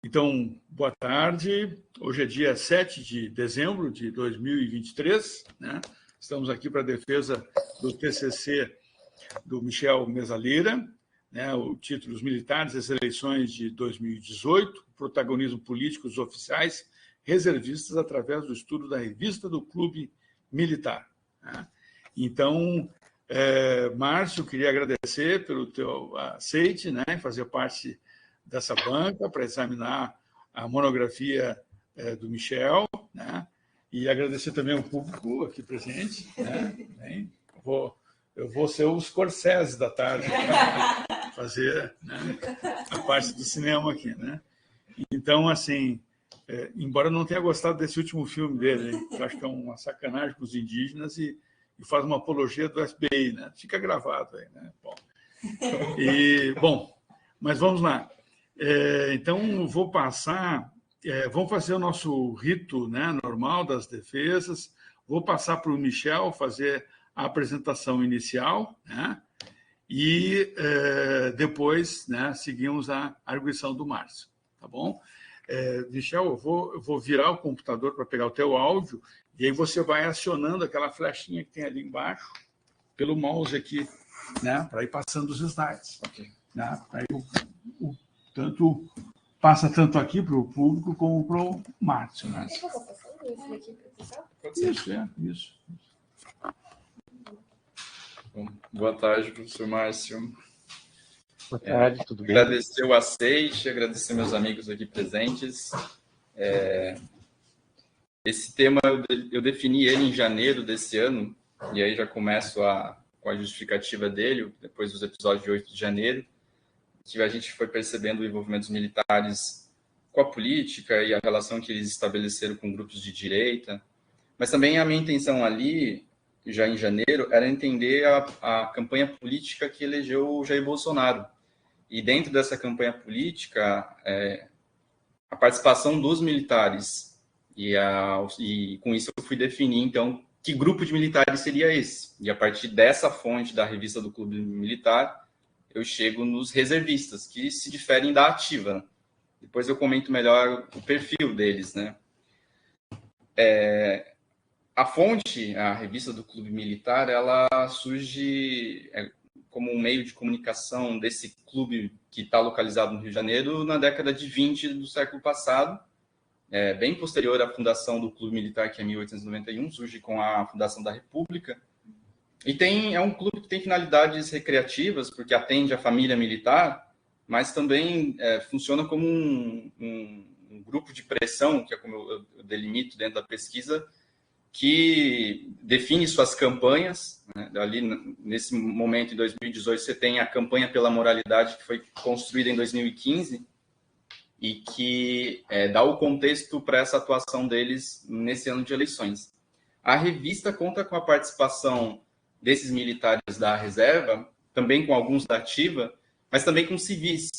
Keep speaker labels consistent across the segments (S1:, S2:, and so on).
S1: Então, boa tarde. Hoje é dia 7 de dezembro de 2023, né? Estamos aqui para a defesa do TCC do Michel Mesalira, né? O título Os Militares das Eleições de 2018, protagonismo político dos oficiais reservistas através do estudo da revista do Clube Militar, né? Então, Márcio, queria agradecer pelo teu aceite, né? Fazer parte dessa banca para examinar a monografia do Michel, né? E agradecer também ao público aqui presente, né? Eu vou ser o Scorsese da tarde para fazer, né, a parte do cinema aqui, né? Então, assim, embora eu não tenha gostado desse último filme dele, eu acho que é uma sacanagem com os indígenas e faz uma apologia do FBI, né? Fica gravado aí, né? Bom, mas vamos lá. Então, vou passar, vamos fazer o nosso rito, né, normal das defesas, vou passar para o Michel fazer a apresentação inicial, né, e depois, né, seguimos a arguição do Márcio, tá bom? Michel, eu vou virar o computador para pegar o teu áudio, e aí você vai acionando aquela flechinha que tem ali embaixo, pelo mouse aqui, né, para ir passando os slides.
S2: Okay.
S1: Né? Aí passa tanto aqui para o público como para o Márcio. Né? Isso.
S2: Bom, boa tarde, professor Márcio.
S3: Boa tarde, tudo bem?
S2: Agradecer o aceite, agradecer meus amigos aqui presentes. Esse tema eu defini ele em janeiro desse ano, e aí já começo com a justificativa dele, depois dos episódios de 8 de janeiro, que a gente foi percebendo o envolvimento dos militares com a política e a relação que eles estabeleceram com grupos de direita. Mas também a minha intenção ali, já em janeiro, era entender a campanha política que elegeu o Jair Bolsonaro. E dentro dessa campanha política, a participação dos militares. E com isso eu fui definir, então, que grupo de militares seria esse. E a partir dessa fonte da revista do Clube Militar, eu chego nos reservistas, que se diferem da ativa. Depois eu comento melhor o perfil deles, né? A fonte, a revista do Clube Militar, ela surge como um meio de comunicação desse clube que está localizado no Rio de Janeiro na década de 20 do século passado, bem posterior à fundação do Clube Militar, que é 1891, surge com a fundação da República. E é um clube que tem finalidades recreativas, porque atende a família militar, mas também funciona como um grupo de pressão, que é como eu delimito dentro da pesquisa, que define suas campanhas, né? Ali, nesse momento, em 2018, você tem a campanha pela moralidade, que foi construída em 2015, e que dá o contexto para essa atuação deles nesse ano de eleições. A revista conta com a participação desses militares da reserva, também com alguns da ativa, mas também com civis,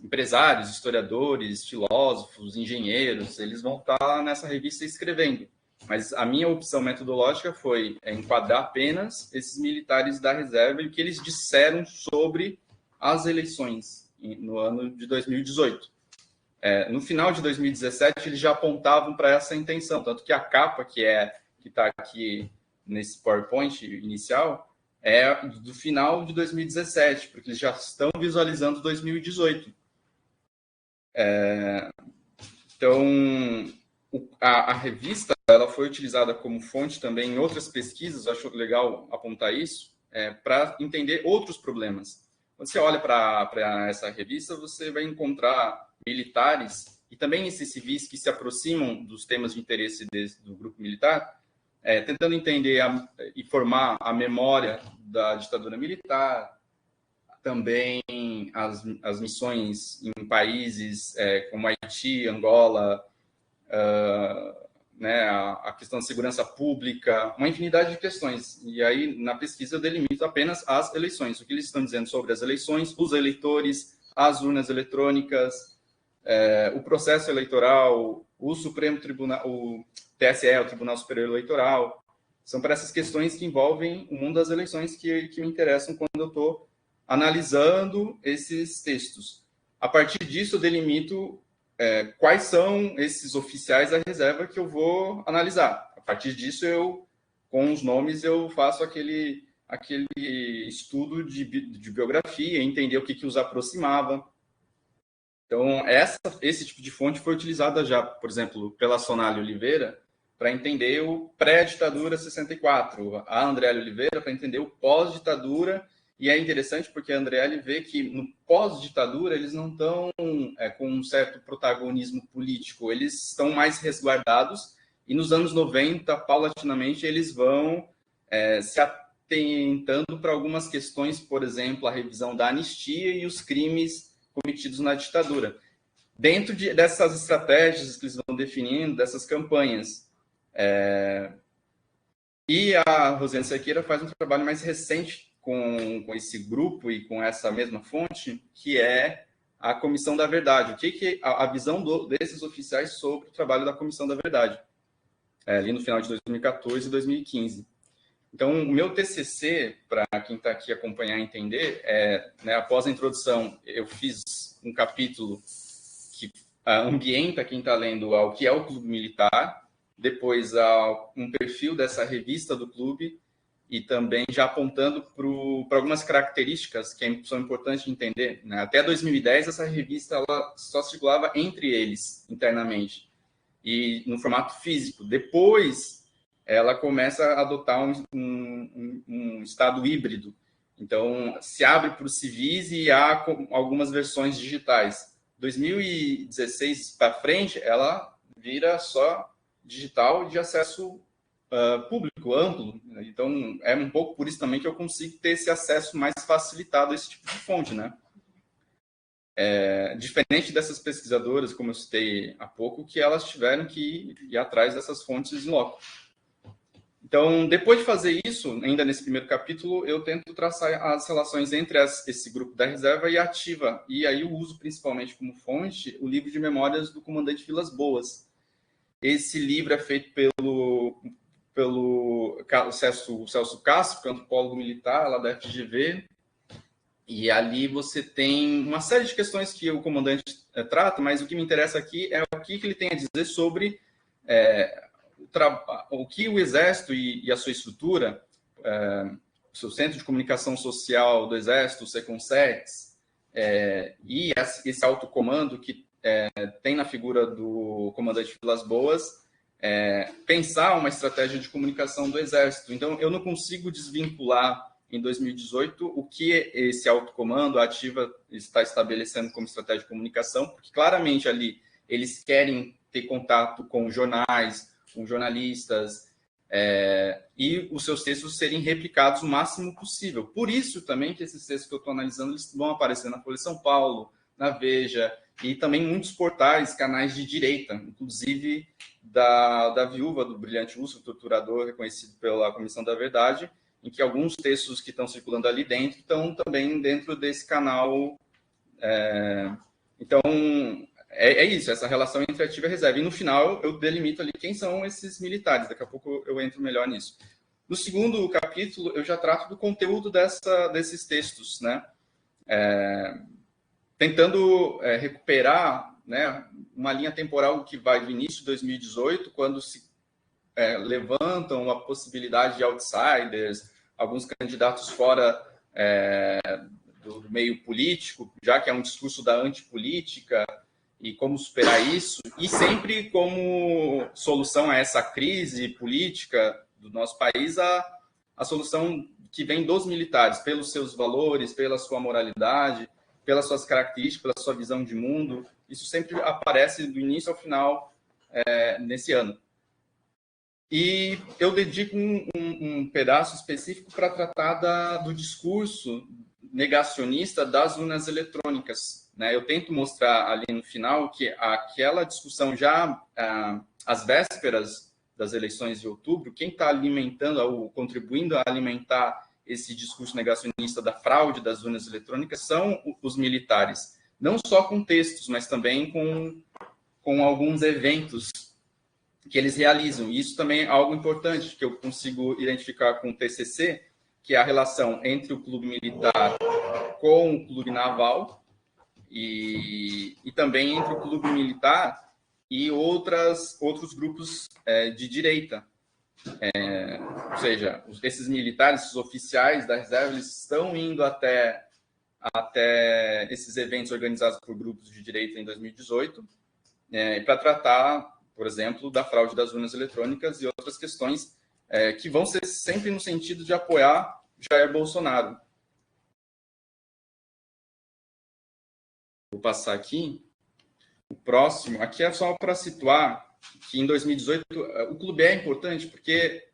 S2: empresários, historiadores, filósofos, engenheiros, eles vão estar nessa revista escrevendo. Mas a minha opção metodológica foi enquadrar apenas esses militares da reserva e o que eles disseram sobre as eleições no ano de 2018. No final de 2017, eles já apontavam para essa intenção, tanto que a capa que está aqui nesse PowerPoint inicial é do final de 2017, porque eles já estão visualizando 2018. Então, a revista ela foi utilizada como fonte também em outras pesquisas, acho legal apontar isso, para entender outros problemas. Quando você olha para essa revista, você vai encontrar militares e também esses civis que se aproximam dos temas de interesse do grupo militar, tentando entender e formar a memória da ditadura militar, também as missões em países como Haiti, Angola, né, a questão da segurança pública, uma infinidade de questões. E aí, na pesquisa, eu delimito apenas as eleições, o que eles estão dizendo sobre as eleições, os eleitores, as urnas eletrônicas, o processo eleitoral, o Supremo Tribunal, o TSE, o Tribunal Superior Eleitoral. São para essas questões que envolvem o mundo das eleições que me interessam quando eu estou analisando esses textos. A partir disso, eu delimito quais são esses oficiais da reserva que eu vou analisar. A partir disso, com os nomes, eu faço aquele estudo de biografia, entender o que os aproximava. Então, esse tipo de fonte foi utilizada já, por exemplo, pela Sonália Oliveira, para entender o pré-ditadura 64, a Andréa Oliveira para entender o pós-ditadura, e é interessante porque a Andréa vê que no pós-ditadura eles não estão com um certo protagonismo político, eles estão mais resguardados, e nos anos 90, paulatinamente, eles vão se atentando para algumas questões, por exemplo, a revisão da anistia e os crimes cometidos na ditadura. Dentro dessas estratégias que eles vão definindo, dessas campanhas, e a Rosiane Cerqueira faz um trabalho mais recente com esse grupo e com essa mesma fonte, que é a Comissão da Verdade. O que a visão desses oficiais sobre o trabalho da Comissão da Verdade, ali no final de 2014 e 2015. Então, o meu TCC, para quem está aqui acompanhar e entender, após a introdução, eu fiz um capítulo que ambienta quem está lendo ao que é o Clube Militar, depois um perfil dessa revista do clube e também já apontando para algumas características que são importantes de entender. Né? Até 2010, essa revista ela só circulava entre eles, internamente, e no formato físico. Depois, ela começa a adotar um estado híbrido. Então, se abre para os civis e há algumas versões digitais. 2016 para frente, ela vira só digital de acesso público, amplo. Então, é um pouco por isso também que eu consigo ter esse acesso mais facilitado a esse tipo de fonte, né? Diferente dessas pesquisadoras, como eu citei há pouco, que elas tiveram que ir atrás dessas fontes em loco. Então, depois de fazer isso, ainda nesse primeiro capítulo, eu tento traçar as relações entre esse grupo da reserva e a ativa. E aí eu uso principalmente como fonte o livro de memórias do comandante Vilas Boas. Esse livro é feito pelo Celso Castro, que é antropólogo militar lá da FGV. E ali você tem uma série de questões que o comandante trata, mas o que me interessa aqui é o que ele tem a dizer sobre o que o Exército e a sua estrutura, o seu Centro de Comunicação Social do Exército, o Secomsex, e esse alto comando que tem na figura do comandante Vilas Boas, pensar uma estratégia de comunicação do Exército. Então, eu não consigo desvincular em 2018 o que esse alto comando, a ativa, está estabelecendo como estratégia de comunicação, porque claramente ali eles querem ter contato com jornais, com jornalistas, e os seus textos serem replicados o máximo possível. Por isso também que esses textos que eu estou analisando eles vão aparecer na Folha de São Paulo, na Veja, e também muitos portais, canais de direita, inclusive da viúva do brilhante Lúcio, torturador reconhecido pela Comissão da Verdade, em que alguns textos que estão circulando ali dentro estão também dentro desse canal. Então, é isso, essa relação entre ativa e reserva. E no final, eu delimito ali quem são esses militares. Daqui a pouco eu entro melhor nisso. No segundo capítulo, eu já trato do conteúdo desses textos, né? Tentando recuperar, né, uma linha temporal que vai do início de 2018, quando se levantam a possibilidade de outsiders, alguns candidatos fora do meio político, já que é um discurso da antipolítica, e como superar isso, e sempre como solução a essa crise política do nosso país, a solução que vem dos militares, pelos seus valores, pela sua moralidade, pelas suas características, pela sua visão de mundo. Isso sempre aparece do início ao final nesse ano. E eu dedico um pedaço específico para tratar do discurso negacionista das urnas eletrônicas. Né? Eu tento mostrar ali no final que aquela discussão já às vésperas das eleições de outubro, quem está alimentando ou contribuindo a alimentar esse discurso negacionista da fraude das urnas eletrônicas são os militares. Não só com textos, mas também com alguns eventos que eles realizam. E isso também é algo importante que eu consigo identificar com o TCC, que é a relação entre o clube militar com o clube naval, e também entre o clube militar e outros grupos de direita. Ou seja, esses militares, esses oficiais da reserva, eles estão indo até esses eventos organizados por grupos de direita em 2018, para tratar, por exemplo, da fraude das urnas eletrônicas e outras questões que vão ser sempre no sentido de apoiar Jair Bolsonaro. Vou passar aqui. O próximo, aqui é só para situar que em 2018 o clube é importante porque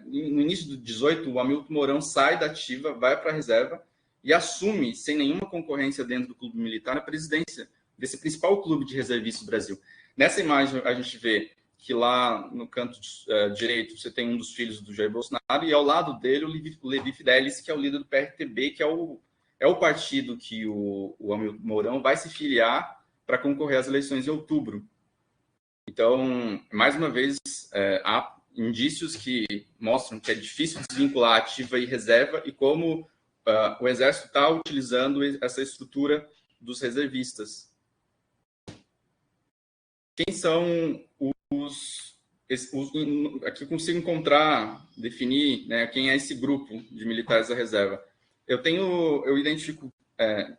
S2: no início de 2018 o Hamilton Mourão sai da ativa, vai para a reserva e assume, sem nenhuma concorrência dentro do clube militar, a presidência desse principal clube de reservistas do Brasil. Nessa imagem a gente vê que lá no canto direito você tem um dos filhos do Jair Bolsonaro e ao lado dele o Levi Fidelis, que é o líder do PRTB, que é o partido que o Hamilton Mourão vai se filiar para concorrer às eleições em outubro. Então, mais uma vez, há indícios que mostram que é difícil desvincular ativa e reserva e como o Exército está utilizando essa estrutura dos reservistas. Quem são aqui eu consigo definir, né, quem é esse grupo de militares da reserva. Eu identifico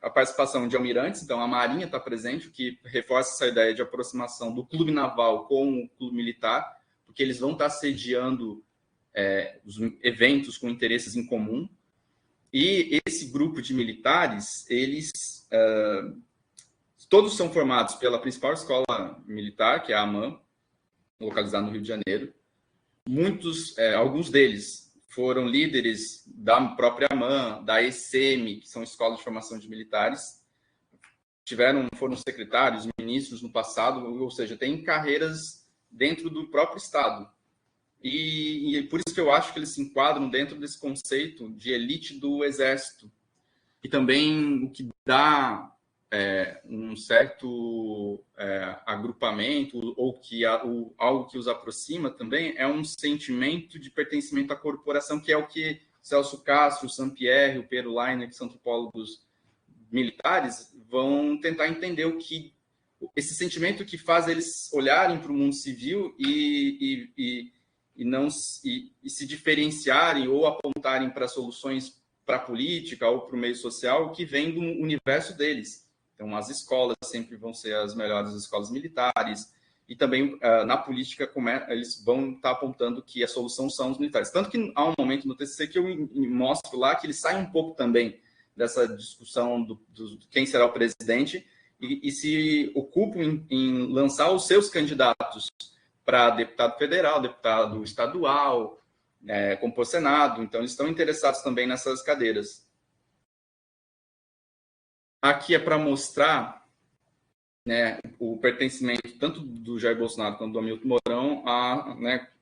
S2: a participação de almirantes, então a Marinha está presente, o que reforça essa ideia de aproximação do clube naval com o clube militar, porque eles vão estar sediando os eventos com interesses em comum. E esse grupo de militares, eles todos são formados pela principal escola militar, que é a AMAN, localizada no Rio de Janeiro. Alguns deles foram líderes da própria AMAN, da ECM, que são escolas de formação de militares. Foram secretários, ministros no passado, ou seja, têm carreiras dentro do próprio Estado. E por isso que eu acho que eles se enquadram dentro desse conceito de elite do Exército. E também o que dá um certo agrupamento, ou algo que os aproxima também, é um sentimento de pertencimento à corporação, que é o que Celso Castro, Sampierre, o Pedro Leiner, que são antropólogos militares, vão tentar entender esse sentimento que faz eles olharem para o mundo civil e se diferenciarem ou apontarem para soluções para a política ou para o meio social que vem do universo deles. Então, as escolas sempre vão ser as melhores escolas militares e também na política eles vão estar apontando que a solução são os militares. Tanto que há um momento no TCC que eu mostro lá que eles saem um pouco também dessa discussão do quem será o presidente e se ocupam em lançar os seus candidatos para deputado federal, deputado estadual, compor Senado. Então, eles estão interessados também nessas cadeiras. Aqui é para mostrar, né, o pertencimento tanto do Jair Bolsonaro quanto do Hamilton Mourão,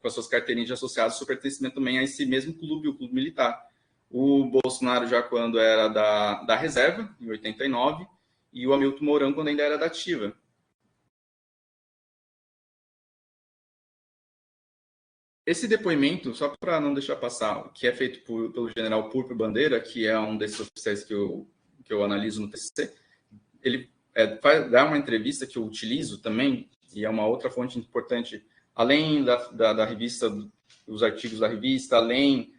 S2: com as suas carteirinhas de associados, o seu pertencimento também a esse mesmo clube, o clube militar. O Bolsonaro já quando era da reserva, em 89, e o Hamilton Mourão quando ainda era da ativa. Esse depoimento, só para não deixar passar, que é feito pelo general Púrpura Bandeira, que é um desses oficiais que eu analiso no TCC, ele dá uma entrevista que eu utilizo também, e é uma outra fonte importante, além da revista, dos artigos da revista, além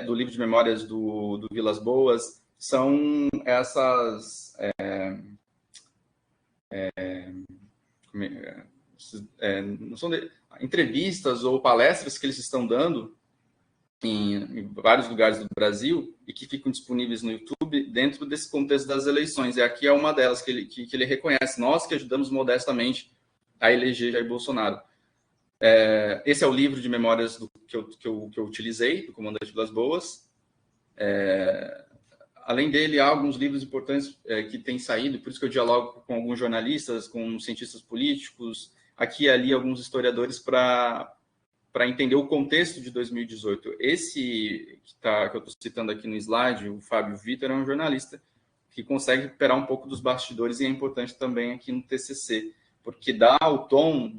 S2: do livro de memórias do Vilas Boas, são essas entrevistas ou palestras que eles estão dando em vários lugares do Brasil e que ficam disponíveis no YouTube dentro desse contexto das eleições. E aqui é uma delas que ele reconhece. Nós que ajudamos modestamente a eleger Jair Bolsonaro. Esse é o livro de memórias que eu utilizei, do Comandante Vilas Boas. Além dele, há alguns livros importantes que têm saído, por isso que eu dialogo com alguns jornalistas, com cientistas políticos, aqui e ali alguns historiadores para entender o contexto de 2018. Esse que eu estou citando aqui no slide, o Fábio Vitor, é um jornalista que consegue recuperar um pouco dos bastidores e é importante também aqui no TCC, porque dá o tom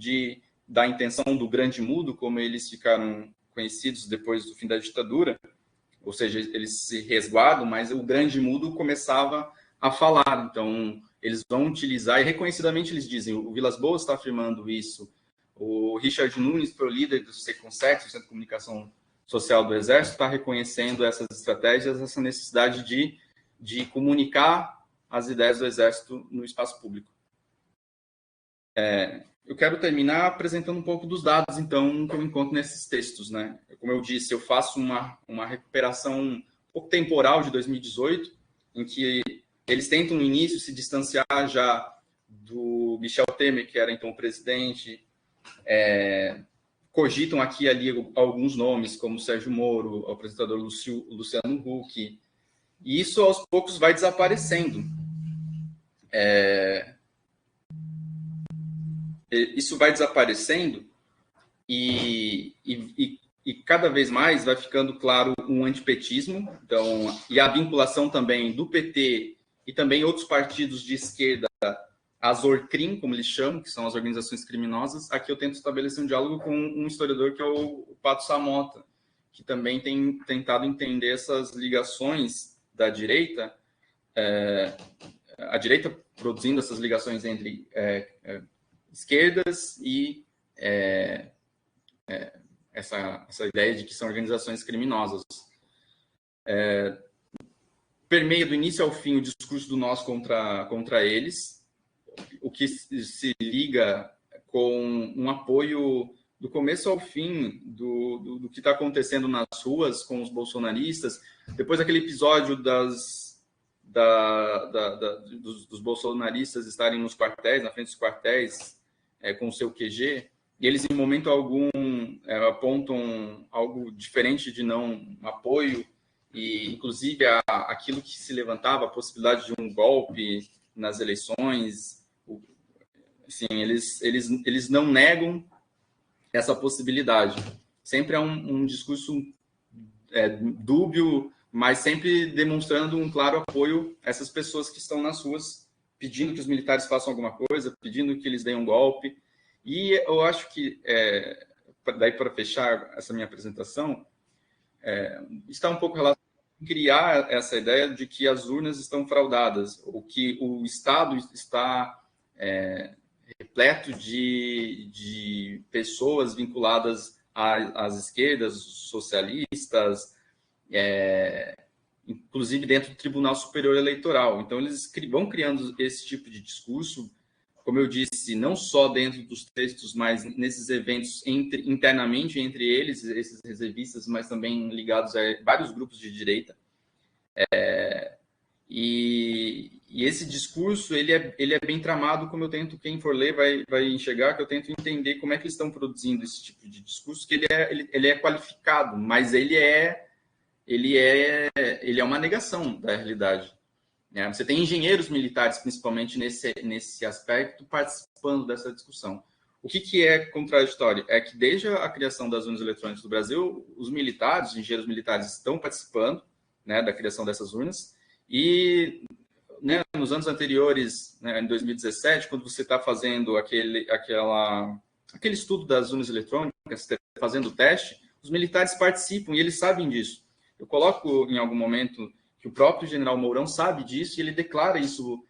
S2: da intenção do grande mudo, como eles ficaram conhecidos depois do fim da ditadura, ou seja, eles se resguardam, mas o grande mudo começava a falar. Então, eles vão utilizar, e reconhecidamente eles dizem, o Vilas Boas está afirmando isso, o Richard Nunes, pro líder do SECONSEC, Centro de Comunicação Social do Exército, está reconhecendo essas estratégias, essa necessidade de comunicar as ideias do Exército no espaço público. Eu quero terminar apresentando um pouco dos dados, então, que eu encontro nesses textos, né? Como eu disse, eu faço uma recuperação um pouco temporal de 2018, em que eles tentam, no início, se distanciar já do Michel Temer, que era então o presidente, cogitam aqui e ali alguns nomes, como Sérgio Moro, o apresentador Luciano Huck, e isso, aos poucos, vai desaparecendo. Isso vai desaparecendo e cada vez mais vai ficando claro um antipetismo, então, e a vinculação também do PT e também outros partidos de esquerda, as ORCRIM, como eles chamam, que são as organizações criminosas. Aqui eu tento estabelecer um diálogo com um historiador que é o Pato Samota, que também tem tentado entender essas ligações da direita, a direita produzindo essas ligações entre esquerdas e essa ideia de que são organizações criminosas. Permeia do início ao fim o discurso do nós contra eles, o que se liga com um apoio do começo ao fim do que está acontecendo nas ruas com os bolsonaristas. Depois daquele episódio dos bolsonaristas estarem nos quartéis, na frente dos quartéis, com o seu QG, e eles, em momento algum, apontam algo diferente de não apoio, e, inclusive, aquilo que se levantava, a possibilidade de um golpe nas eleições. Assim, eles não negam essa possibilidade. Sempre é um discurso dúbio, mas sempre demonstrando um claro apoio a essas pessoas que estão nas ruas, pedindo que os militares façam alguma coisa, pedindo que eles deem um golpe. E eu acho que, daí para fechar essa minha apresentação, está um pouco relacionado com criar essa ideia de que as urnas estão fraudadas, ou que o Estado está repleto de pessoas vinculadas às esquerdas, socialistas, inclusive dentro do Tribunal Superior Eleitoral. Então, eles vão criando esse tipo de discurso, como eu disse, não só dentro dos textos, mas nesses eventos internamente entre eles, esses reservistas, mas também ligados a vários grupos de direita. E esse discurso, ele é bem tramado, como eu tento, quem for ler vai enxergar, que eu tento entender como é que eles estão produzindo esse tipo de discurso, que ele é qualificado, mas ele é uma negação da realidade. Você tem engenheiros militares, principalmente nesse aspecto, participando dessa discussão. O que é contraditório? É que desde a criação das urnas eletrônicas do Brasil, os militares, os engenheiros militares estão participando, da criação dessas urnas, e nos anos anteriores, em 2017, quando você está fazendo aquele estudo das urnas eletrônicas, fazendo o teste, os militares participam e eles sabem disso. Eu coloco em algum momento que o próprio general Mourão sabe disso e ele declara isso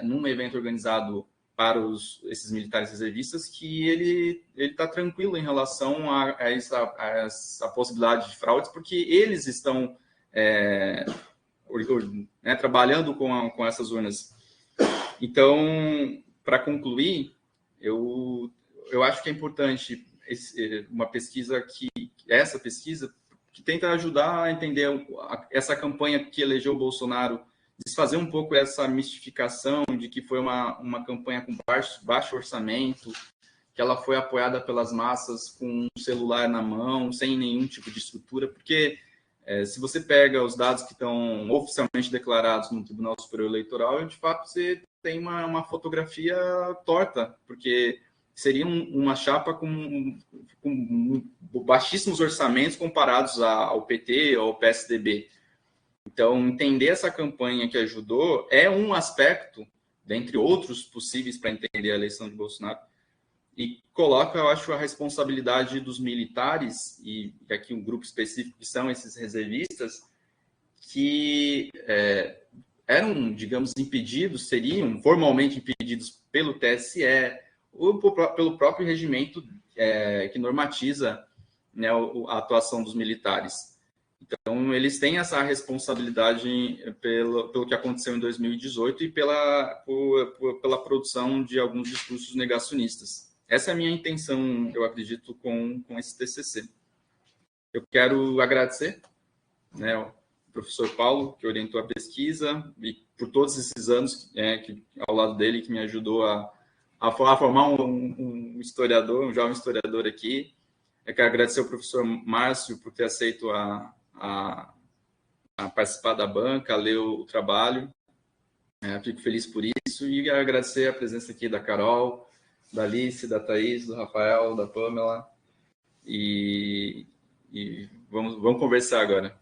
S2: num evento organizado para esses militares reservistas, que ele está tranquilo em relação a essa possibilidade de fraudes, porque eles estão trabalhando com essas urnas. Então, para concluir, eu acho que é importante uma pesquisa essa pesquisa que tenta ajudar a entender essa campanha que elegeu o Bolsonaro, desfazer um pouco essa mistificação de que foi uma campanha com baixo orçamento, que ela foi apoiada pelas massas com um celular na mão, sem nenhum tipo de estrutura, porque se você pega os dados que estão oficialmente declarados no Tribunal Superior Eleitoral, de fato você tem uma fotografia torta, porque seria uma chapa com baixíssimos orçamentos comparados ao PT ou ao PSDB. Então, entender essa campanha que ajudou é um aspecto, dentre outros possíveis para entender a eleição de Bolsonaro, e coloca, eu acho, a responsabilidade dos militares, e aqui um grupo específico que são esses reservistas, que eram, digamos, impedidos, seriam formalmente impedidos pelo TSE ou pelo próprio regimento que normatiza, né, a atuação dos militares. Então, eles têm essa responsabilidade pelo que aconteceu em 2018 e pela produção de alguns discursos negacionistas. Essa é a minha intenção, eu acredito, com esse TCC. Eu quero agradecer, né, o professor Paulo, que orientou a pesquisa, e por todos esses anos ao lado dele, que me ajudou a formar um historiador, um jovem historiador aqui. Eu quero agradecer ao professor Márcio por ter aceito a participar da banca, a ler o trabalho. Fico feliz por isso e agradecer a presença aqui da Carol, da Alice, da Thaís, do Rafael, da Pamela. E vamos conversar agora.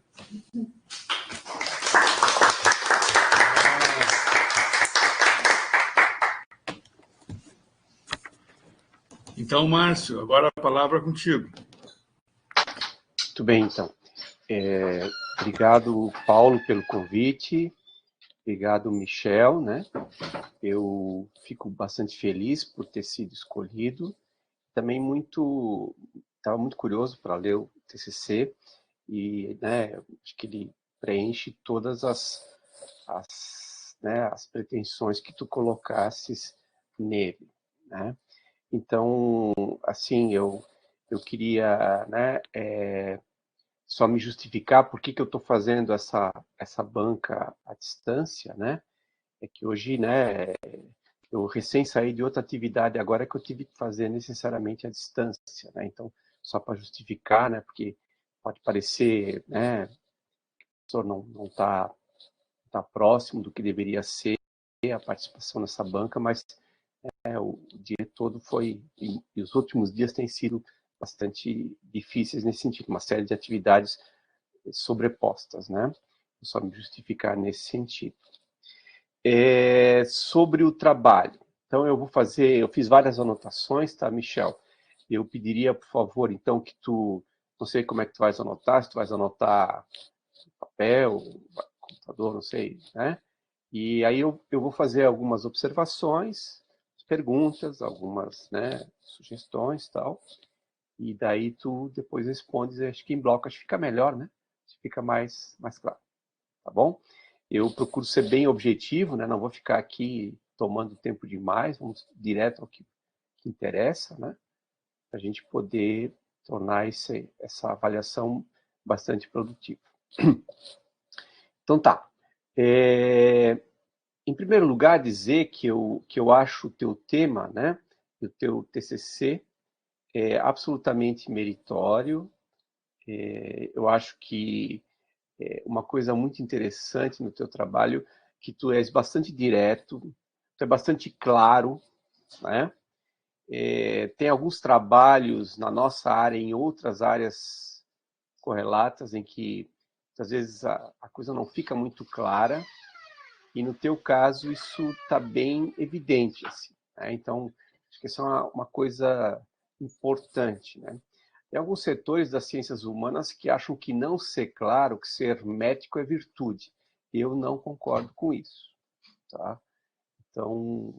S1: Então, Márcio, agora a palavra é contigo.
S3: Muito bem, então. Obrigado, Paulo, pelo convite. Obrigado, Michel, né? Eu fico bastante feliz por ter sido escolhido. Também estava muito curioso para ler o TCC e, né, acho que ele preenche todas as pretensões que tu colocasses nele, né? Então, assim, eu queria, né, só me justificar por que eu estou fazendo essa banca à distância, né? É que hoje, né, eu recém saí de outra atividade agora que eu tive que fazer necessariamente à distância, né? Então, só para justificar, né, porque pode parecer, né, o professor não tá próximo do que deveria ser a participação nessa banca, mas o dia todo e os últimos dias têm sido bastante difíceis nesse sentido, uma série de atividades sobrepostas, né? Vou só me justificar nesse sentido. Sobre o trabalho. Então, eu fiz várias anotações, tá, Michel? Eu pediria, por favor, então, que não sei como é que tu vais anotar, se tu vais anotar papel, computador, não sei, né? E aí eu vou fazer algumas observações, perguntas, algumas, né, sugestões, tal. E daí tu depois respondes, acho que em bloco acho que fica melhor, né? Fica mais claro, tá bom? Eu procuro ser bem objetivo, né? Não vou ficar aqui tomando tempo demais, vamos direto ao que interessa, né? Para a gente poder tornar essa avaliação bastante produtiva. Então tá. Em primeiro lugar, dizer que eu acho o teu tema, né? O teu TCC é absolutamente meritório. Eu acho que uma coisa muito interessante no teu trabalho que tu és bastante direto, tu é bastante claro, né? Tem alguns trabalhos na nossa área, em outras áreas correlatas, em que às vezes a coisa não fica muito clara, e no teu caso isso está bem evidente, assim, né? Então, acho que isso é uma coisa importante, né? Tem alguns setores das ciências humanas que acham que não ser claro, que ser hermético é virtude. Eu não concordo com isso, tá? Então,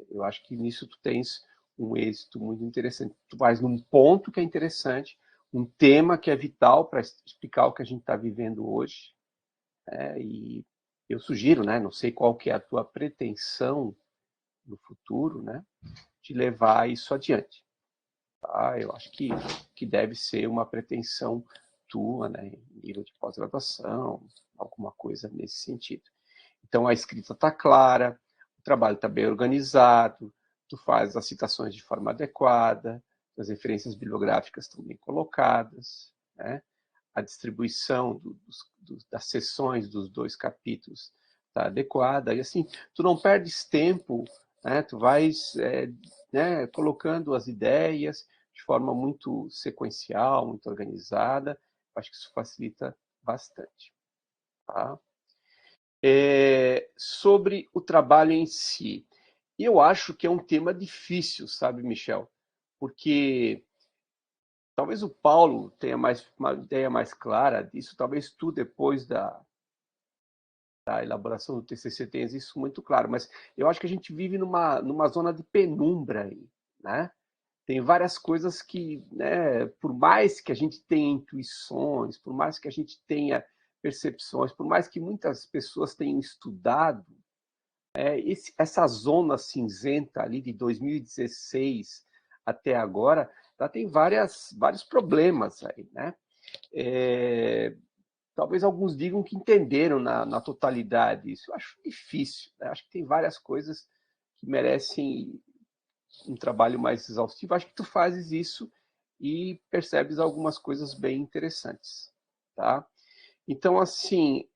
S3: eu acho que nisso tu tens um êxito muito interessante. Tu vais num ponto que é interessante, um tema que é vital para explicar o que a gente está vivendo hoje, e eu sugiro, né, não sei qual que é a tua pretensão no futuro, né, de levar isso adiante. Tá? Eu acho que deve ser uma pretensão tua, né, em nível de pós-graduação, alguma coisa nesse sentido. Então, a escrita está clara, o trabalho está bem organizado, tu faz as citações de forma adequada, as referências bibliográficas estão bem colocadas, né? A distribuição das seções dos 2 capítulos está adequada, e assim, tu não perdes tempo, né? Tu vais né, colocando as ideias de forma muito sequencial, muito organizada. Acho que isso facilita bastante. Tá? Sobre o trabalho em si. Eu acho que é um tema difícil, sabe, Michel? Porque talvez o Paulo tenha uma ideia mais clara disso, talvez tu, depois A elaboração do TCC tem isso muito claro, mas eu acho que a gente vive numa zona de penumbra aí, né? Tem várias coisas que, né, por mais que a gente tenha intuições, por mais que a gente tenha percepções, por mais que muitas pessoas tenham estudado, essa zona cinzenta ali de 2016 até agora, ela tem vários problemas aí, né? Talvez alguns digam que entenderam na totalidade isso. Eu acho difícil, né? Acho que tem várias coisas que merecem um trabalho mais exaustivo. Acho que tu fazes isso e percebes algumas coisas bem interessantes, tá? Então, assim,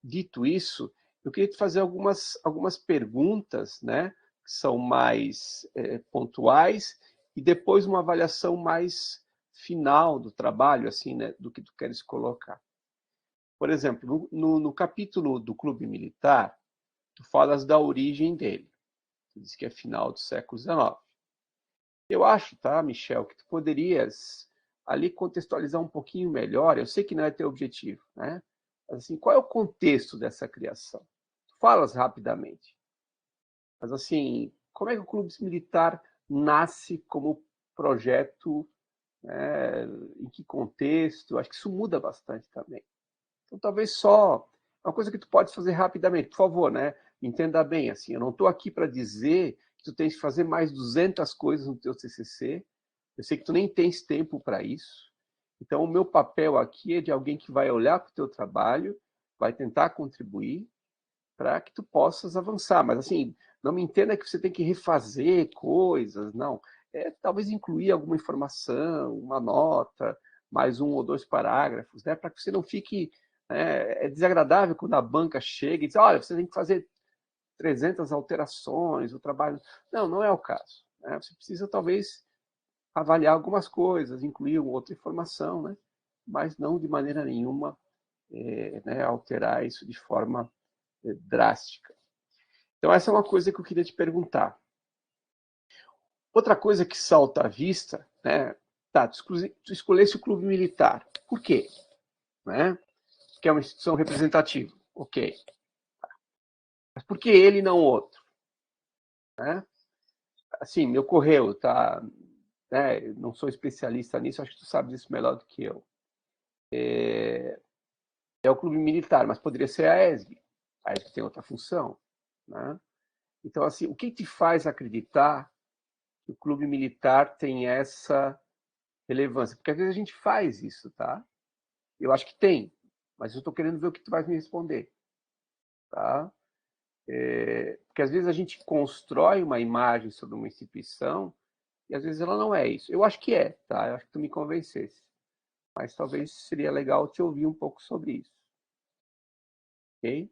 S3: dito isso, eu queria te fazer algumas perguntas, né, que são mais pontuais, e depois uma avaliação mais final do trabalho, assim, né, do que tu queres colocar. Por exemplo, no capítulo do Clube Militar, tu falas da origem dele. Tu diz que é final do século XIX. Eu acho, tá, Michel, que tu poderias ali contextualizar um pouquinho melhor. Eu sei que não é teu objetivo, né? Mas, assim, qual é o contexto dessa criação? Tu falas rapidamente. Mas, assim, como é que o Clube Militar nasce como projeto, né? Em que contexto? Eu acho que isso muda bastante também. Então, talvez só uma coisa que tu pode fazer rapidamente, por favor, né? Entenda bem, assim, eu não estou aqui para dizer que tu tens que fazer mais 200 coisas no teu TCC. Eu sei que tu nem tens tempo para isso. Então, o meu papel aqui é de alguém que vai olhar para o teu trabalho, vai tentar contribuir para que tu possas avançar. Mas, assim, não me entenda que você tem que refazer coisas, não. Talvez incluir alguma informação, uma nota, mais um ou dois parágrafos, né, para que você não fique... É desagradável quando a banca chega e diz, olha, você tem que fazer 300 alterações, o trabalho... Não, não é o caso. Né? Você precisa, talvez, avaliar algumas coisas, incluir outra informação, né? Mas não de maneira nenhuma né, alterar isso de forma drástica. Então, essa é uma coisa que eu queria te perguntar. Outra coisa que salta à vista, né? Tá, tu escolhesse o Clube Militar. Por quê? Né? Porque é uma instituição representativa. Ok. Mas por que ele e não outro? Né? Assim, me ocorreu, tá? Né? Não sou especialista nisso, acho que tu sabes isso melhor do que eu. É o Clube Militar, mas poderia ser a ESG. A ESG tem outra função. Né? Então, assim, o que te faz acreditar que o Clube Militar tem essa relevância? Porque às vezes a gente faz isso, tá? Eu acho que tem, mas eu estou querendo ver o que tu vai me responder, tá? Porque às vezes a gente constrói uma imagem sobre uma instituição e às vezes ela não é isso. Eu acho que é, tá? Eu acho que tu me convencesse. Mas talvez seria legal te ouvir um pouco sobre isso. Ok?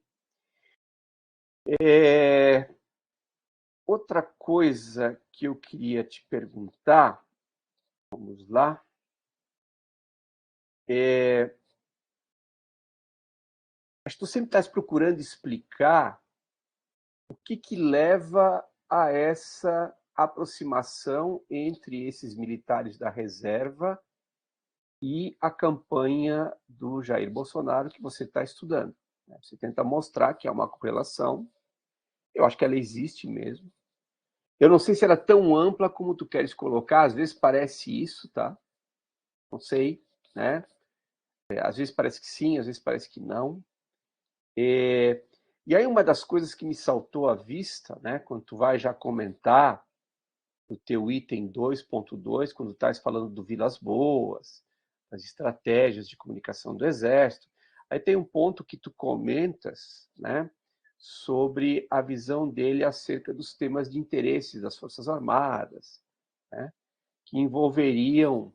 S3: Outra coisa que eu queria te perguntar, vamos lá, acho que tu sempre estás procurando explicar o que leva a essa aproximação entre esses militares da reserva e a campanha do Jair Bolsonaro que você está estudando. Você tenta mostrar que há uma correlação. Eu acho que ela existe mesmo. Eu não sei se ela é tão ampla como tu queres colocar. Às vezes parece isso, tá? Não sei, né? Às vezes parece que sim, às vezes parece que não. E aí uma das coisas que me saltou à vista, né, quando tu vai já comentar o teu item 2.2, quando estás falando do Vilas Boas, das estratégias de comunicação do Exército, aí tem um ponto que tu comentas, né, sobre a visão dele acerca dos temas de interesse das Forças Armadas, né, que envolveriam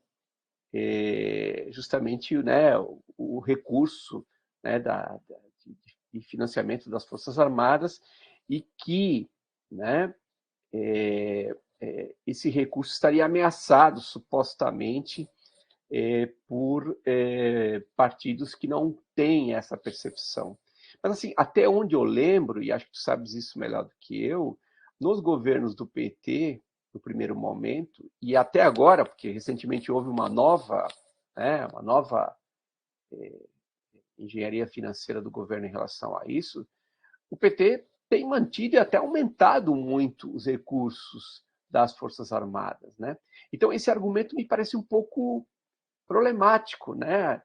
S3: justamente, né, o recurso, né, de financiamento das Forças Armadas e que, né, esse recurso estaria ameaçado supostamente por partidos que não têm essa percepção. Mas assim, até onde eu lembro, e acho que tu sabes isso melhor do que eu, nos governos do PT, no primeiro momento, e até agora, porque recentemente houve uma nova engenharia financeira do governo em relação a isso, o PT tem mantido e até aumentado muito os recursos das Forças Armadas, né? Então, esse argumento me parece um pouco problemático, né?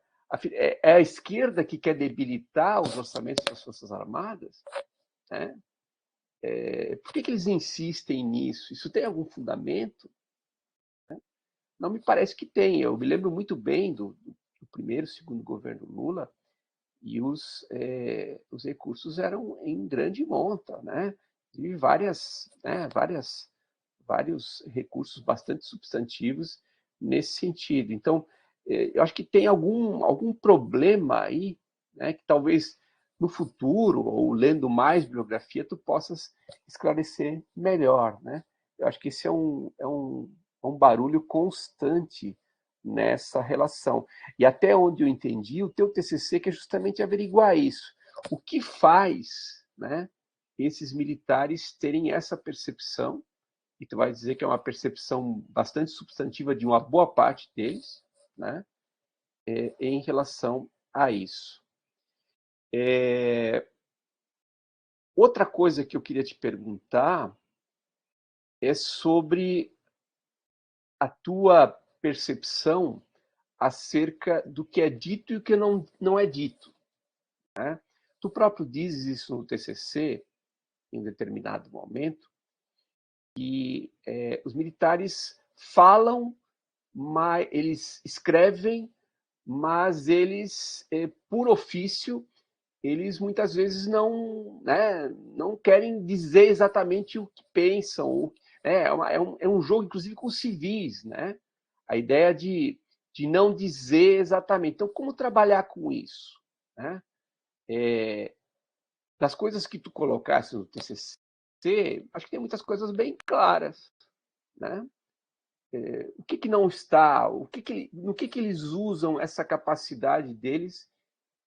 S3: É a esquerda que quer debilitar os orçamentos das Forças Armadas, né? Por que eles insistem nisso? Isso tem algum fundamento? Não me parece que tem. Eu me lembro muito bem do primeiro, segundo governo Lula, e os recursos eram em grande monta, né? E vários recursos bastante substantivos nesse sentido. Então, eu acho que tem algum problema aí, né, que talvez no futuro, ou lendo mais bibliografia, tu possas esclarecer melhor, né? Eu acho que esse é um barulho constante nessa relação. E até onde eu entendi, o teu TCC que é justamente averiguar isso. O que faz, né, esses militares terem essa percepção, e tu vai dizer que é uma percepção bastante substantiva de uma boa parte deles, né, em relação a isso. Outra coisa que eu queria te perguntar é sobre a tua percepção acerca do que é dito e o que não é dito, né? Tu próprio dizes isso no TCC, em determinado momento, que os militares falam, mas eles escrevem, mas eles, por ofício, eles muitas vezes não querem dizer exatamente o que pensam. É um jogo, inclusive, com civis, né? A ideia de não dizer exatamente. Então, como trabalhar com isso, né? Das coisas que tu colocaste no TCC, acho que tem muitas coisas bem claras, né? O que não está, no que eles usam essa capacidade deles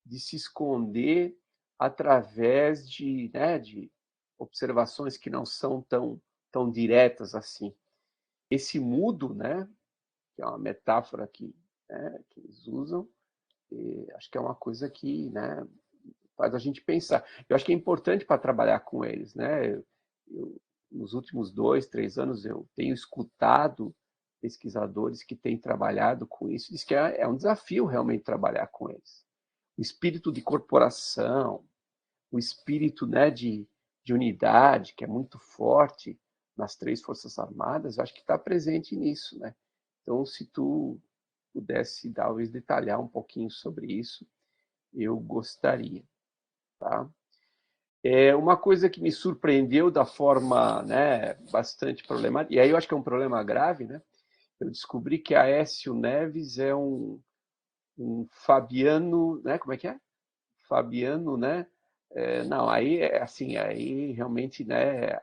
S3: de se esconder através de observações que não são tão diretas assim. Esse mudo, né, que é uma metáfora que eles usam, acho que é uma coisa que, né, faz a gente pensar. Eu acho que é importante para trabalhar com eles, né? Nos últimos 2, 3 anos eu tenho escutado pesquisadores que têm trabalhado com isso, diz que é um desafio realmente trabalhar com eles. O espírito de corporação, o espírito, né, de unidade, que é muito forte nas 3 Forças Armadas, eu acho que está presente nisso, né? Então, se tu pudesse talvez detalhar um pouquinho sobre isso, eu gostaria, tá? Uma coisa que me surpreendeu da forma, né, bastante problemática, e aí eu acho que é um problema grave, né? Eu descobri que Aécio Neves é um Fabiano, né? Como é que é? Fabiano, né? Não, aí assim, aí realmente, né,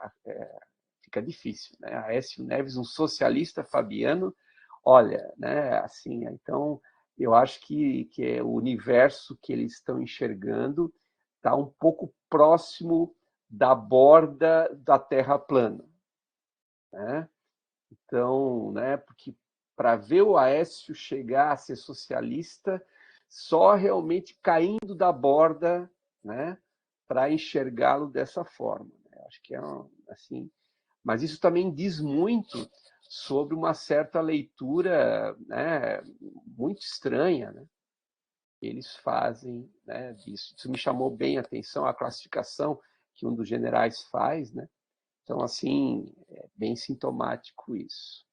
S3: fica difícil, né? Aécio Neves, um socialista fabiano, olha, né, assim, então eu acho que o universo que eles estão enxergando está um pouco próximo da borda da Terra plana, né? Então, né, porque para ver o Aécio chegar a ser socialista, só realmente caindo da borda, né, para enxergá-lo dessa forma. Acho que assim, mas isso também diz muito sobre uma certa leitura, né, muito estranha, né, que eles fazem, né, disso. Isso me chamou bem a atenção, a classificação que um dos generais faz, né? Então, assim, é bem sintomático isso.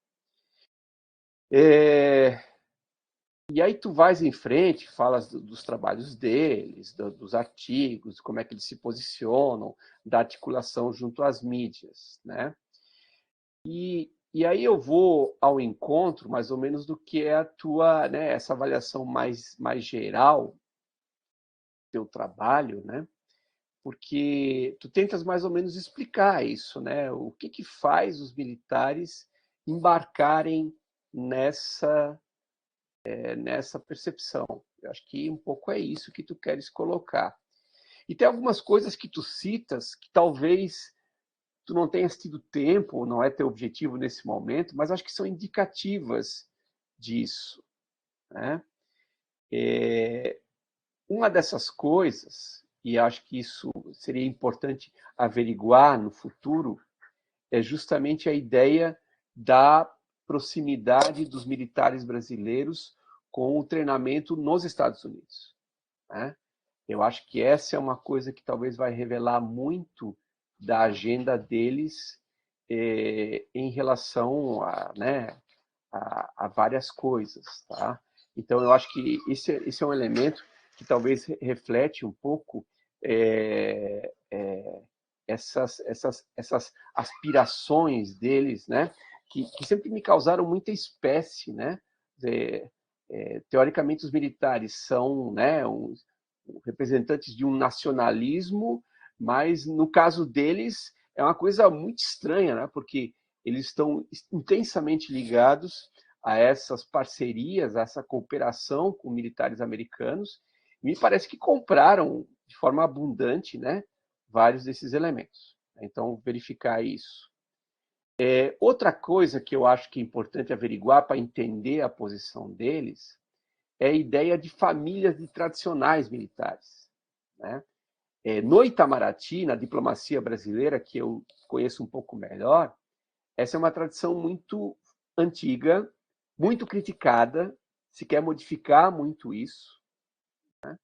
S3: E aí tu vais em frente, falas dos trabalhos deles, dos artigos, como é que eles se posicionam, da articulação junto às mídias, né? E aí eu vou ao encontro, mais ou menos, do que é a tua, né, essa avaliação mais geral do teu trabalho, né? Porque tu tentas mais ou menos explicar isso, né? O que faz os militares embarcarem nessa percepção. Eu acho que um pouco é isso que tu queres colocar. E tem algumas coisas que tu citas que talvez tu não tenhas tido tempo, não é teu objetivo nesse momento, mas acho que são indicativas disso, né? Uma dessas coisas, e acho que isso seria importante averiguar no futuro, é justamente a ideia da proximidade dos militares brasileiros com o treinamento nos Estados Unidos, né? Eu acho que essa é uma coisa que talvez vai revelar muito da agenda deles em relação né, a várias coisas, tá? Então, eu acho que esse é um elemento que talvez reflete um pouco essas aspirações deles, né? Que sempre me causaram muita espécie, né? Teoricamente, os militares são, né, representantes de um nacionalismo, mas no caso deles é uma coisa muito estranha, né? Porque eles estão intensamente ligados a essas parcerias, a essa cooperação com militares americanos. Me parece que compraram de forma abundante, né, vários desses elementos. Então, verificar isso. Outra coisa que eu acho que é importante averiguar para entender a posição deles é a ideia de famílias de tradicionais militares, né? No Itamaraty, na diplomacia brasileira, que eu conheço um pouco melhor, essa é uma tradição muito antiga, muito criticada, se quer modificar muito isso, né?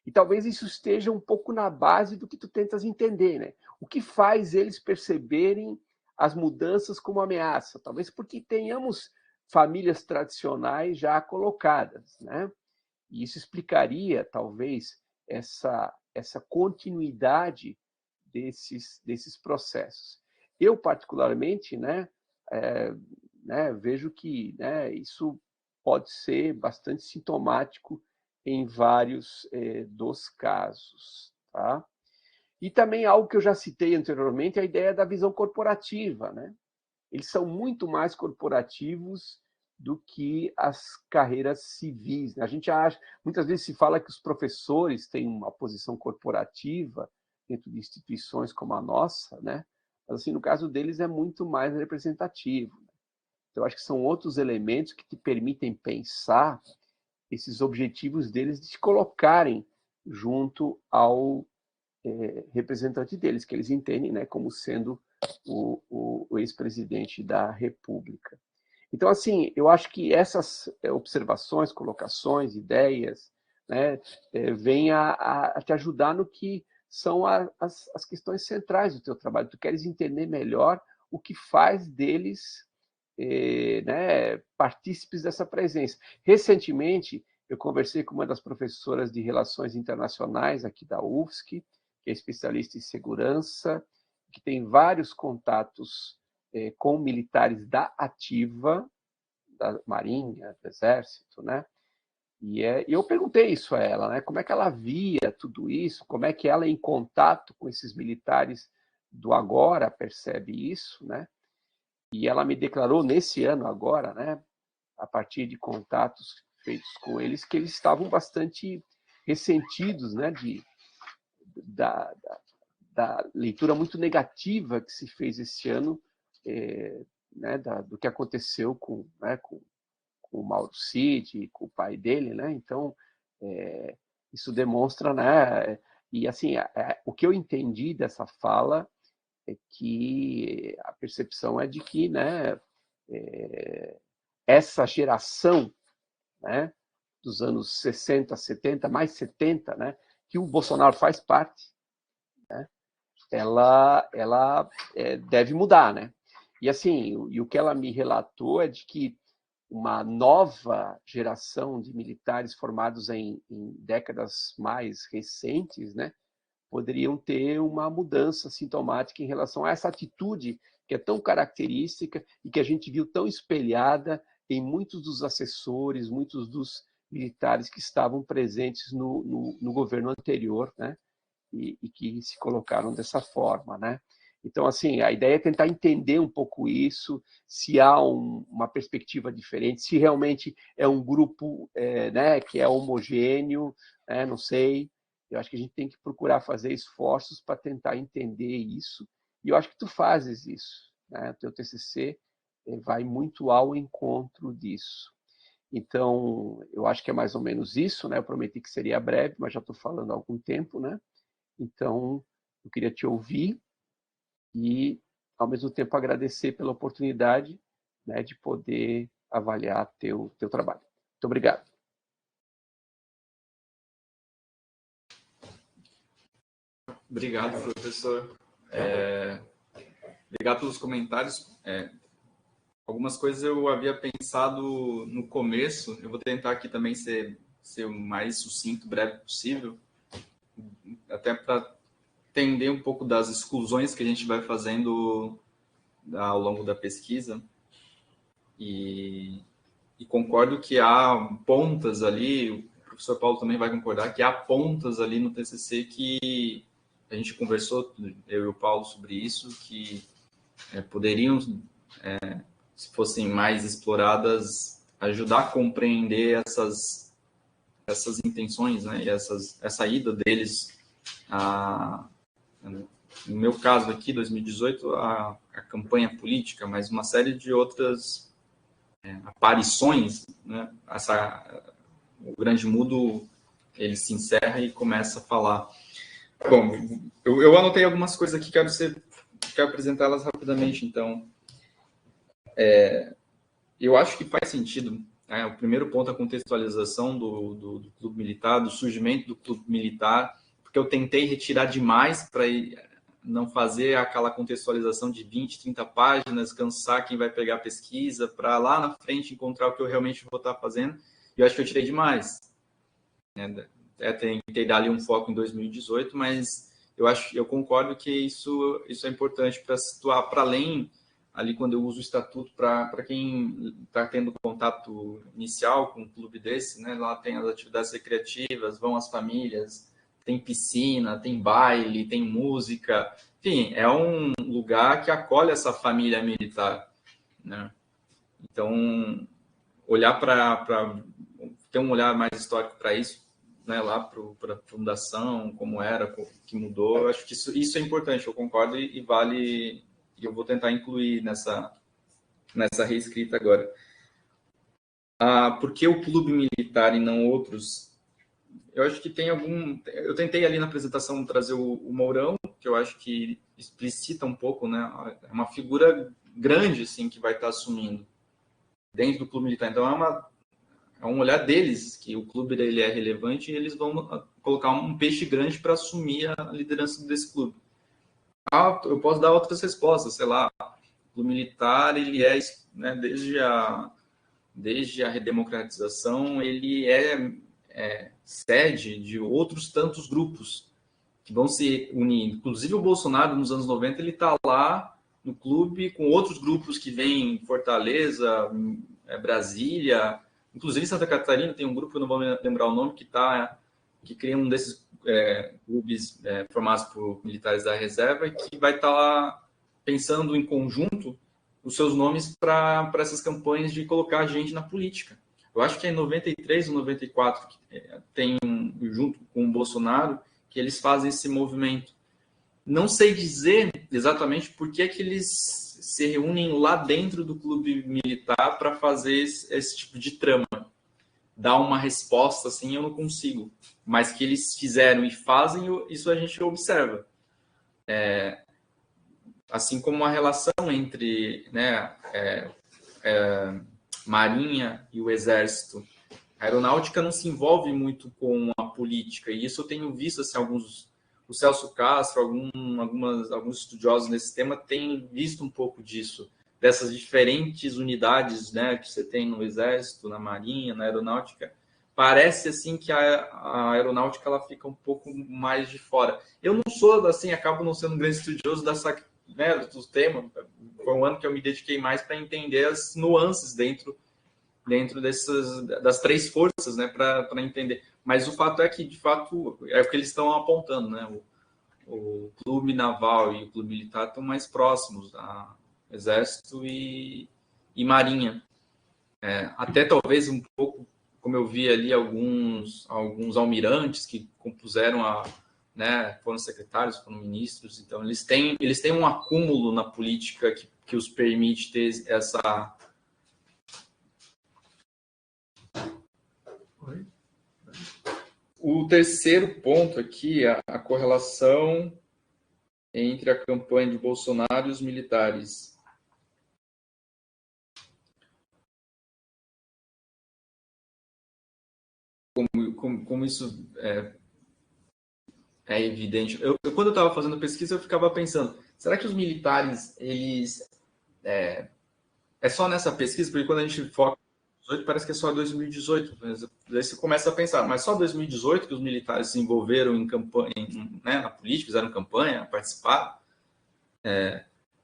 S3: E talvez isso esteja um pouco na base do que tu tentas entender, né? O que faz eles perceberem as mudanças como ameaça? Talvez porque tenhamos famílias tradicionais já colocadas, né? E isso explicaria, talvez, essa continuidade desses processos. Eu, particularmente, vejo que, né, isso pode ser bastante sintomático em vários dos casos. Tá? E também algo que eu já citei anteriormente, a ideia da visão corporativa, né? Eles são muito mais corporativos do que as carreiras civis. A gente acha, muitas vezes se fala que os professores têm uma posição corporativa dentro de instituições como a nossa, né? Mas assim, no caso deles é muito mais representativo. Então, eu acho que são outros elementos que te permitem pensar esses objetivos deles de se colocarem junto ao representante deles, que eles entendem, né, como sendo o ex-presidente da República. Então, assim, eu acho que essas observações, colocações, ideias, né, vêm a te ajudar no que são as questões centrais do teu trabalho. Tu queres entender melhor o que faz deles né, partícipes dessa presença. Recentemente, eu conversei com uma das professoras de Relações Internacionais aqui da UFSC, que é especialista em segurança, que tem vários contatos com militares da ativa, da Marinha, do Exército, né? E eu perguntei isso a ela, né? Como é que ela via tudo isso, como é que ela, em contato com esses militares do agora, percebe isso, né? E ela me declarou nesse ano agora, né, a partir de contatos feitos com eles, que eles estavam bastante ressentidos, né, da, da leitura muito negativa que se fez esse ano, né, do que aconteceu com o Mauro Cid, com o pai dele, né? Então, isso demonstra, né? E assim, o que eu entendi dessa fala é que a percepção é de que, né, essa geração, né, dos anos 60, 70, mais 70, né, que o Bolsonaro faz parte, né, ela deve mudar, né? E assim, o que ela me relatou é de que uma nova geração de militares formados em décadas mais recentes, né, poderiam ter uma mudança sintomática em relação a essa atitude que é tão característica e que a gente viu tão espelhada em muitos dos assessores, muitos dos militares que estavam presentes no governo anterior, né? E que se colocaram dessa forma, né? Então, assim, a ideia é tentar entender um pouco isso, se há uma perspectiva diferente, se realmente é um grupo né, que é homogêneo, né, não sei. Eu acho que a gente tem que procurar fazer esforços para tentar entender isso. E eu acho que tu fazes isso, né? O teu TCC vai muito ao encontro disso. Então, eu acho que é mais ou menos isso, né? Eu prometi que seria breve, mas já estou falando há algum tempo, né? Então, eu queria te ouvir e, ao mesmo tempo, agradecer pela oportunidade, né, de poder avaliar teu trabalho. Muito obrigado.
S2: Obrigado, professor. Obrigado pelos comentários. Algumas coisas eu havia pensado no começo. Eu vou tentar aqui também ser o mais sucinto, breve possível, até para entender um pouco das exclusões que a gente vai fazendo ao longo da pesquisa. E concordo que há pontas ali, o professor Paulo também vai concordar, que há pontas ali no TCC que a gente conversou, eu e o Paulo, sobre isso, que poderiam, se fossem mais exploradas, ajudar a compreender essas intenções, né, e essa ida deles no meu caso aqui, 2018, a campanha política, mas uma série de outras aparições, né? O Grande Mudo, ele se encerra e começa a falar. Bom, eu anotei algumas coisas aqui, quero apresentá-las rapidamente, então. Eu acho que faz sentido. O primeiro ponto é a contextualização do clube militar, do surgimento do clube militar, porque eu tentei retirar demais para não fazer aquela contextualização de 20, 30 páginas, cansar quem vai pegar a pesquisa, para lá na frente encontrar o que eu realmente vou estar fazendo. E eu acho que eu tirei demais. Tentei dar ali um foco em 2018, mas eu concordo que isso é importante para situar para além, ali quando eu uso o estatuto, para quem está tendo contato inicial com um clube desse, né? Lá tem as atividades recreativas, vão as famílias, tem piscina, tem baile, tem música, enfim, é um lugar que acolhe essa família militar, né? Então, ter um olhar mais histórico para isso, né, lá para a fundação, como era, que mudou, eu acho que isso é importante, eu concordo e vale, e eu vou tentar incluir nessa reescrita agora. Por que o clube militar e não outros? Eu acho que tem eu tentei ali na apresentação trazer o Mourão, que eu acho que explicita um pouco, né, é uma figura grande, assim, que vai estar assumindo dentro do clube militar. Então, é um olhar deles, que o clube dele é relevante e eles vão colocar um peixe grande para assumir a liderança desse clube. Eu posso dar outras respostas, sei lá, o clube militar, ele é, né, desde a redemocratização, ele é sede de outros tantos grupos que vão se unir. Inclusive o Bolsonaro, nos anos 90, ele está lá no clube com outros grupos que vêm Fortaleza, Brasília, inclusive em Santa Catarina tem um grupo, eu não vou lembrar o nome, que cria um desses clubes formados por militares da reserva e que vai estar lá pensando em conjunto os seus nomes para essas campanhas de colocar a gente na política. Eu acho que é em 93 ou 94 tem, junto com o Bolsonaro, que eles fazem esse movimento. Não sei dizer exatamente por que eles se reúnem lá dentro do clube militar para fazer esse tipo de trama. Dar uma resposta assim, eu não consigo. Mas que eles fizeram e fazem, isso a gente observa. Assim como a relação entre, né, Marinha e o Exército. A aeronáutica não se envolve muito com a política, e isso eu tenho visto, assim, o Celso Castro, alguns estudiosos nesse tema têm visto um pouco disso, dessas diferentes unidades, né, que você tem no Exército, na Marinha, na Aeronáutica. Parece, assim, que a aeronáutica ela fica um pouco mais de fora. Eu não sou, assim, acabo não sendo um grande estudioso do tema. Foi um ano que eu me dediquei mais para entender as nuances dentro das três forças, né, para entender. Mas o fato é que, de fato, é o que eles estão apontando, né? O clube naval e o clube militar estão mais próximos, a Exército e Marinha. Até talvez um pouco, como eu vi ali, alguns almirantes que compuseram né, foram secretários, foram ministros, então eles têm um acúmulo na política que os permite ter O terceiro ponto aqui é a correlação entre a campanha de Bolsonaro e os militares. Como isso é evidente. Quando eu estava fazendo pesquisa, eu ficava pensando, será que os militares, eles... É só nessa pesquisa? Porque quando a gente foca em 2018, parece que é só 2018. Mas aí você começa a pensar, mas só 2018 que os militares se envolveram em campanha, né, na política, fizeram campanha, participaram?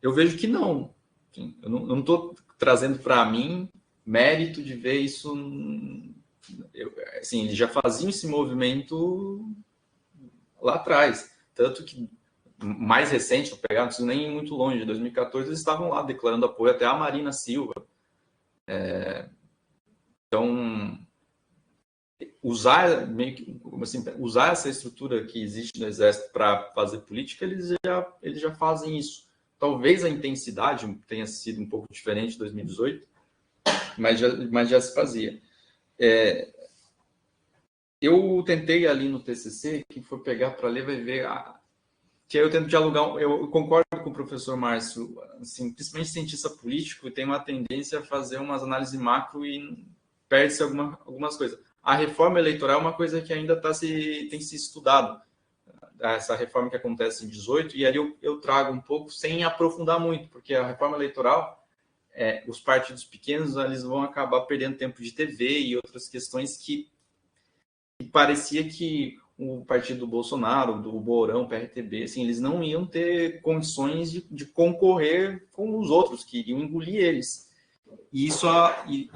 S2: Eu vejo que não. Enfim, eu não estou trazendo para mim mérito de ver isso... Assim, eles já faziam esse movimento lá atrás. Tanto que, mais recente, vou pegar, não preciso nem ir muito longe, em 2014, eles estavam lá declarando apoio até a Marina Silva. Então, usar essa estrutura que existe no Exército para fazer política, eles já fazem isso. Talvez a intensidade tenha sido um pouco diferente em 2018, mas já se fazia. Eu tentei ali no TCC, quem for pegar para ler vai ver, que eu tento dialogar, eu concordo com o professor Márcio, assim, principalmente cientista político, tem uma tendência a fazer umas análises macro e perde-se algumas coisas. A reforma eleitoral é uma coisa que ainda tem se estudado, essa reforma que acontece em 18, e ali eu trago um pouco sem aprofundar muito, porque a reforma eleitoral, os partidos pequenos, eles vão acabar perdendo tempo de TV e outras questões que parecia que o partido do Bolsonaro, do Mourão, PRTB, assim, eles não iam ter condições de concorrer com os outros, que iriam engolir eles. E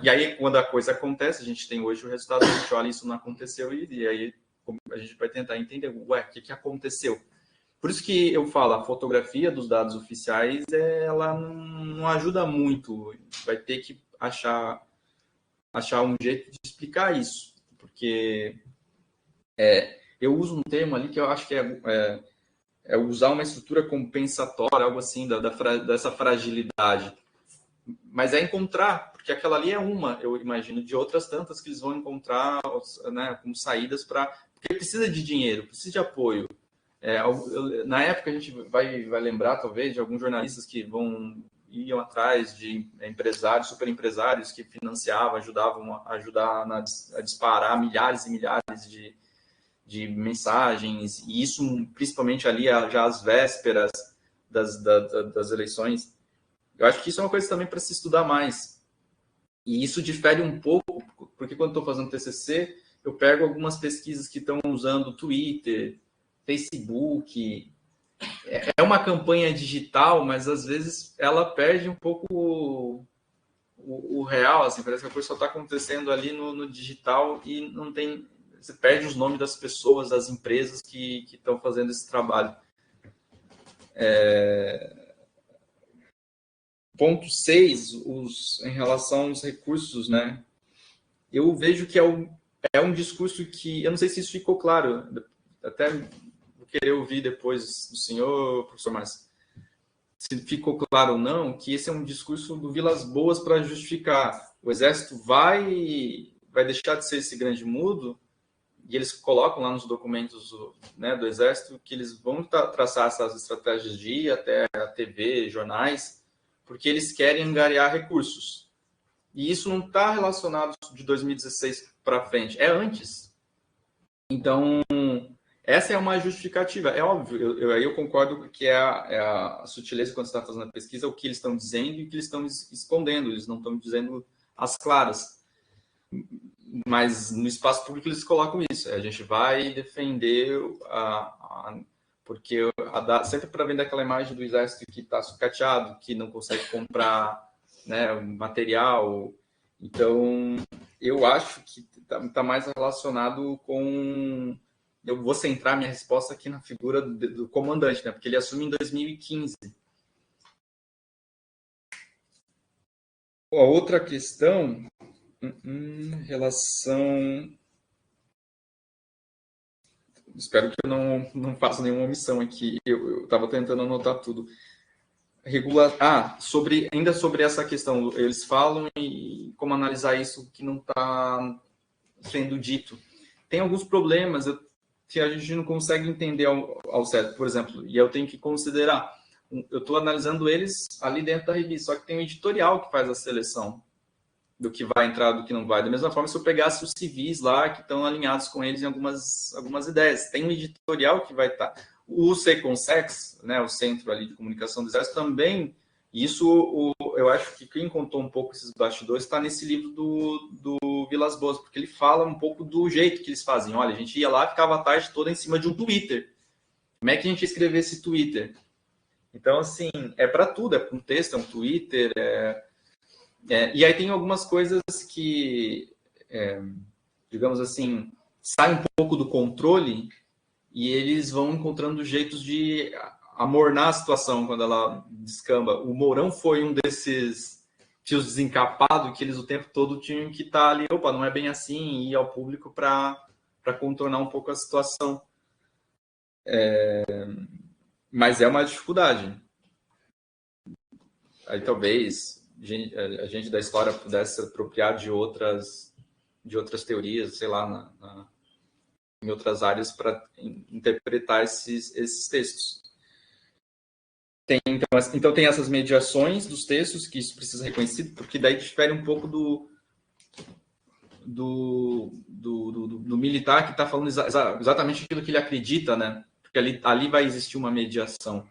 S2: aí, quando a coisa acontece, a gente tem hoje o resultado, a gente olha, isso não aconteceu, e aí a gente vai tentar entender, o que aconteceu? Por isso que eu falo, a fotografia dos dados oficiais, ela não ajuda muito, vai ter que achar um jeito de explicar isso, porque eu uso um termo ali que eu acho que é usar uma estrutura compensatória, algo assim, dessa fragilidade. Mas é encontrar, porque aquela ali é uma, eu imagino, de outras tantas que eles vão encontrar, né, como saídas porque precisa de dinheiro, precisa de apoio. Na época, a gente vai lembrar, talvez, de alguns jornalistas que iam atrás de empresários, super empresários que financiavam, ajudavam a disparar milhares e milhares de mensagens, e isso principalmente ali já às vésperas das eleições. Eu acho que isso é uma coisa também para se estudar mais. E isso difere um pouco, porque quando estou fazendo TCC, eu pego algumas pesquisas que estão usando Twitter, Facebook. É uma campanha digital, mas às vezes ela perde um pouco o real, assim, parece que a coisa só está acontecendo ali no digital e não tem... Você perde os nomes das pessoas, das empresas que estão fazendo esse trabalho. Ponto 6, em relação aos recursos, né? Eu vejo que é um discurso que... Eu não sei se isso ficou claro, até vou querer ouvir depois do senhor, professor Márcio, se ficou claro ou não, que esse é um discurso do Vilas Boas para justificar. O Exército vai deixar de ser esse grande mudo, e eles colocam lá nos documentos, né, do Exército que eles vão traçar essas estratégias de ir até a TV, jornais, porque eles querem angariar recursos. E isso não está relacionado de 2016 para frente, é antes. Então, essa é uma justificativa. É óbvio, eu concordo que é a sutileza quando você está fazendo a pesquisa, o que eles estão dizendo e o que eles estão escondendo. Eles não estão dizendo as claras. Mas no espaço público eles colocam isso. A gente vai defender porque sempre para vender aquela imagem do exército que está sucateado, que não consegue comprar, né, material. Então, eu acho que está mais relacionado com... Eu vou centrar minha resposta aqui na figura do comandante, né, porque ele assume em 2015. A outra questão... relação... Espero que eu não faça nenhuma omissão aqui. Eu estava tentando anotar tudo. Ainda sobre essa questão, eles falam e como analisar isso que não está sendo dito. Tem alguns problemas que a gente não consegue entender ao certo, por exemplo, e eu tenho que considerar. Eu estou analisando eles ali dentro da revista, só que tem um editorial que faz a seleção do que vai entrar, do que não vai. Da mesma forma, se eu pegasse os civis lá, que estão alinhados com eles em algumas ideias, tem um editorial que vai estar. O Seconsex, né, o Centro ali de Comunicação do Exército, também, isso eu acho que quem contou um pouco esses bastidores está nesse livro do Vilas Boas, porque ele fala um pouco do jeito que eles fazem. Olha, a gente ia lá e ficava a tarde toda em cima de um Twitter. Como é que a gente ia escrever esse Twitter? Então, assim, é para tudo, é um texto, é um Twitter, e aí tem algumas coisas que, digamos assim, saem um pouco do controle e eles vão encontrando jeitos de amornar a situação quando ela descamba. O Mourão foi um desses tios desencapados que eles o tempo todo tinham que estar ali, opa, não é bem assim, e ir ao público para contornar um pouco a situação. Mas é uma dificuldade. Aí talvez a gente da história pudesse se apropriar de outras teorias, sei lá, em outras áreas para interpretar esses textos. Então tem essas mediações dos textos, que isso precisa ser reconhecido, porque daí difere um pouco do militar que está falando exatamente aquilo que ele acredita, né? Porque ali vai existir uma mediação.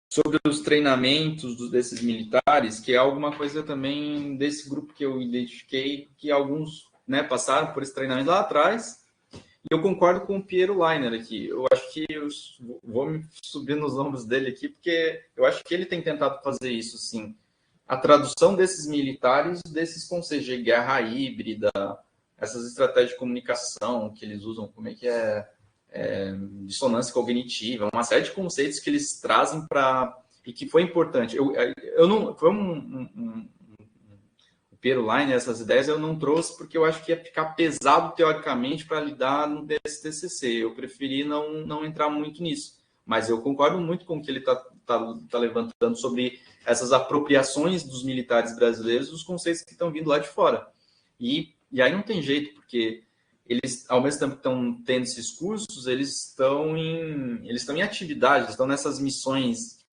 S2: Sobre os treinamentos desses militares, que é alguma coisa também desse grupo que eu identifiquei, que alguns, né, passaram por esse treinamento lá atrás, e eu concordo com o Piero Leiner aqui. Eu acho que vou me subir nos ombros dele aqui, porque eu acho que ele tem tentado fazer isso, sim. A tradução desses militares, desses conceitos de guerra híbrida, essas estratégias de comunicação que eles usam, como é que dissonância cognitiva, uma série de conceitos que eles trazem e que foi importante. Eu não foi o Piero Leiner, essas ideias eu não trouxe porque eu acho que ia ficar pesado teoricamente para lidar no TCC. Eu preferi não entrar muito nisso, mas eu concordo muito com o que ele tá levantando sobre essas apropriações dos militares brasileiros dos conceitos que estão vindo lá de fora. E aí não tem jeito, porque eles, ao mesmo tempo que estão tendo esses cursos, eles estão em atividade, estão nessas missões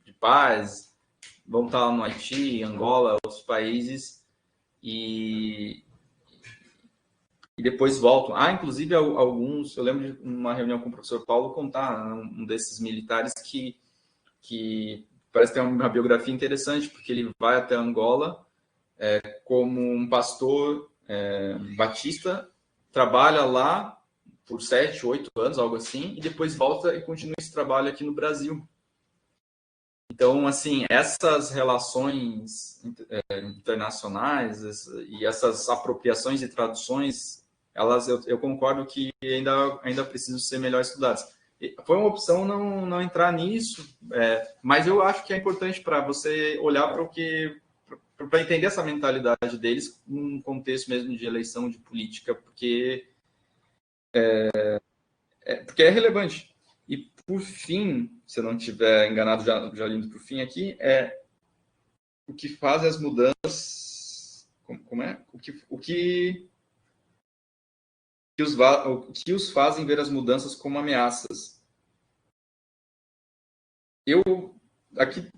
S2: de paz, vão estar lá no Haiti, Angola, outros países, e depois voltam. Inclusive, alguns, eu lembro de uma reunião com o professor Paulo contar, um desses militares que parece ter uma biografia interessante, porque ele vai até Angola como um pastor batista, trabalha lá por 7, 8 anos, algo assim, e depois volta e continua esse trabalho aqui no Brasil. Então, assim, essas relações internacionais e essas apropriações e traduções, eu concordo que ainda precisam ser melhor estudadas. Foi uma opção não entrar nisso, mas eu acho que é importante para você olhar para entender essa mentalidade deles num contexto mesmo de eleição, de política, porque é relevante. E, por fim, se eu não estiver enganado, já lindo por fim aqui, o que faz as mudanças... Como é? O que os fazem ver as mudanças como ameaças. Aqui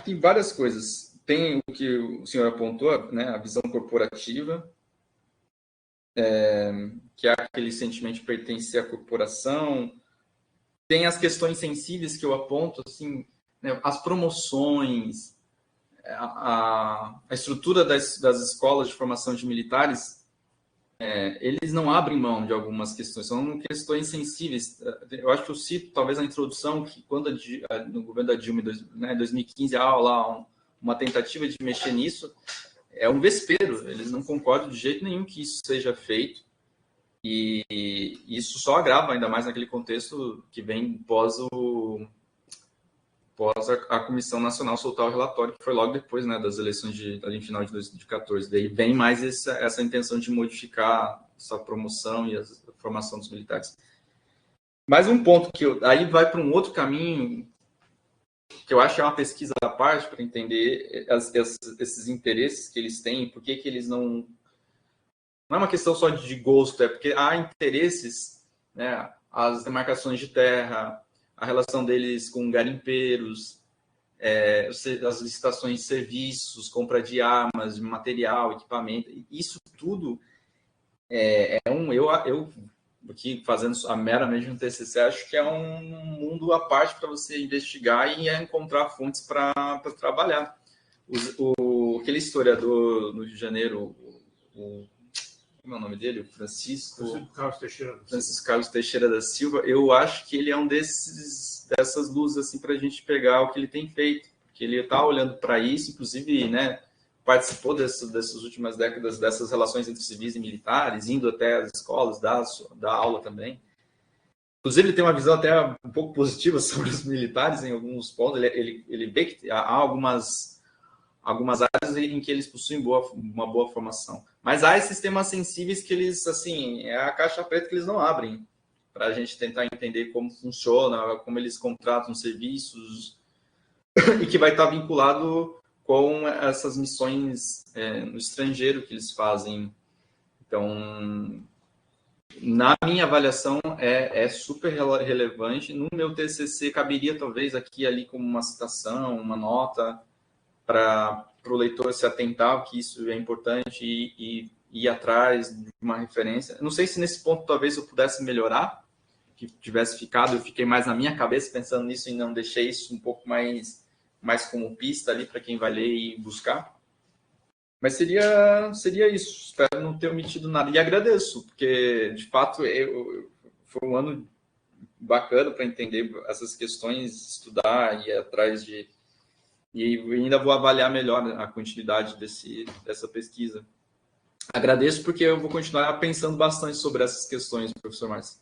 S2: tem várias coisas. Tem o que o senhor apontou, né, a visão corporativa, que é aquele sentimento de pertencer à corporação. Tem as questões sensíveis que eu aponto, assim, né, as promoções, a estrutura das escolas de formação de militares, eles não abrem mão de algumas questões, são questões sensíveis. Eu acho que eu cito, talvez, na introdução, que quando no governo da Dilma, em 2015, há lá uma tentativa de mexer nisso, é um vespeiro, eles não concordam de jeito nenhum que isso seja feito, e isso só agrava ainda mais naquele contexto que vem pós a Comissão Nacional soltar o relatório, que foi logo depois, né, das eleições ali em final de 2014. Daí vem mais essa intenção de modificar essa promoção e a formação dos militares. Mais um ponto que aí vai para um outro caminho, que eu acho que é uma pesquisa à parte para entender esses interesses que eles têm, por que eles não não é uma questão só de gosto, é porque há interesses, né? As demarcações de terra, a relação deles com garimpeiros, as licitações de serviços, compra de armas, de material, equipamento, isso tudo eu aqui fazendo meramente um TCC, acho que é um mundo à parte para você investigar e encontrar fontes para trabalhar. Aquele historiador no Rio de Janeiro, como é o nome dele? Francisco Carlos Teixeira da Silva. Eu acho que ele é um dessas luzes assim, para a gente pegar o que ele tem feito, porque ele está olhando para isso, inclusive, né, participou dessas últimas décadas dessas relações entre civis e militares, indo até as escolas, dar aula também. Inclusive, ele tem uma visão até um pouco positiva sobre os militares em alguns pontos. Ele vê que há algumas áreas em que eles possuem uma boa formação. Mas há esses temas sensíveis que eles, assim, é a caixa preta que eles não abrem para a gente tentar entender como funciona, como eles contratam serviços e que vai estar vinculado com essas missões no estrangeiro que eles fazem. Então, na minha avaliação, é super relevante. No meu TCC, caberia talvez aqui e ali como uma citação, uma nota, para o leitor se atentar que isso é importante e ir atrás de uma referência. Não sei se nesse ponto talvez eu pudesse melhorar, que tivesse ficado, eu fiquei mais na minha cabeça pensando nisso e não deixei isso um pouco mais como pista ali para quem vai ler e buscar. Mas seria isso. Espero não ter omitido nada. E agradeço, porque, de fato, foi um ano bacana para entender essas questões, estudar e ir atrás de... E ainda vou avaliar melhor a continuidade dessa pesquisa. Agradeço porque eu vou continuar pensando bastante sobre essas questões, professor Márcio.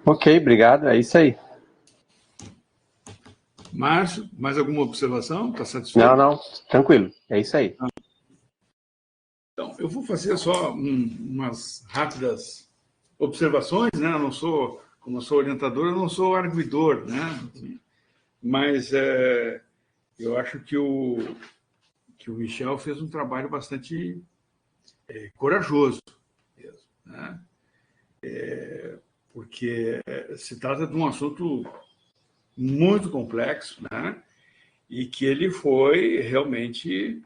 S3: Ok, obrigado. É isso aí.
S1: Márcio, mais alguma observação? Está satisfeito?
S3: Não, tranquilo. É isso aí.
S1: Então, eu vou fazer só umas rápidas observações, né? Como eu sou orientador, eu não sou arguidor, né? Mas eu acho que o Michel fez um trabalho bastante corajoso, mesmo, né? Porque se trata de um assunto muito complexo, né? E que ele foi realmente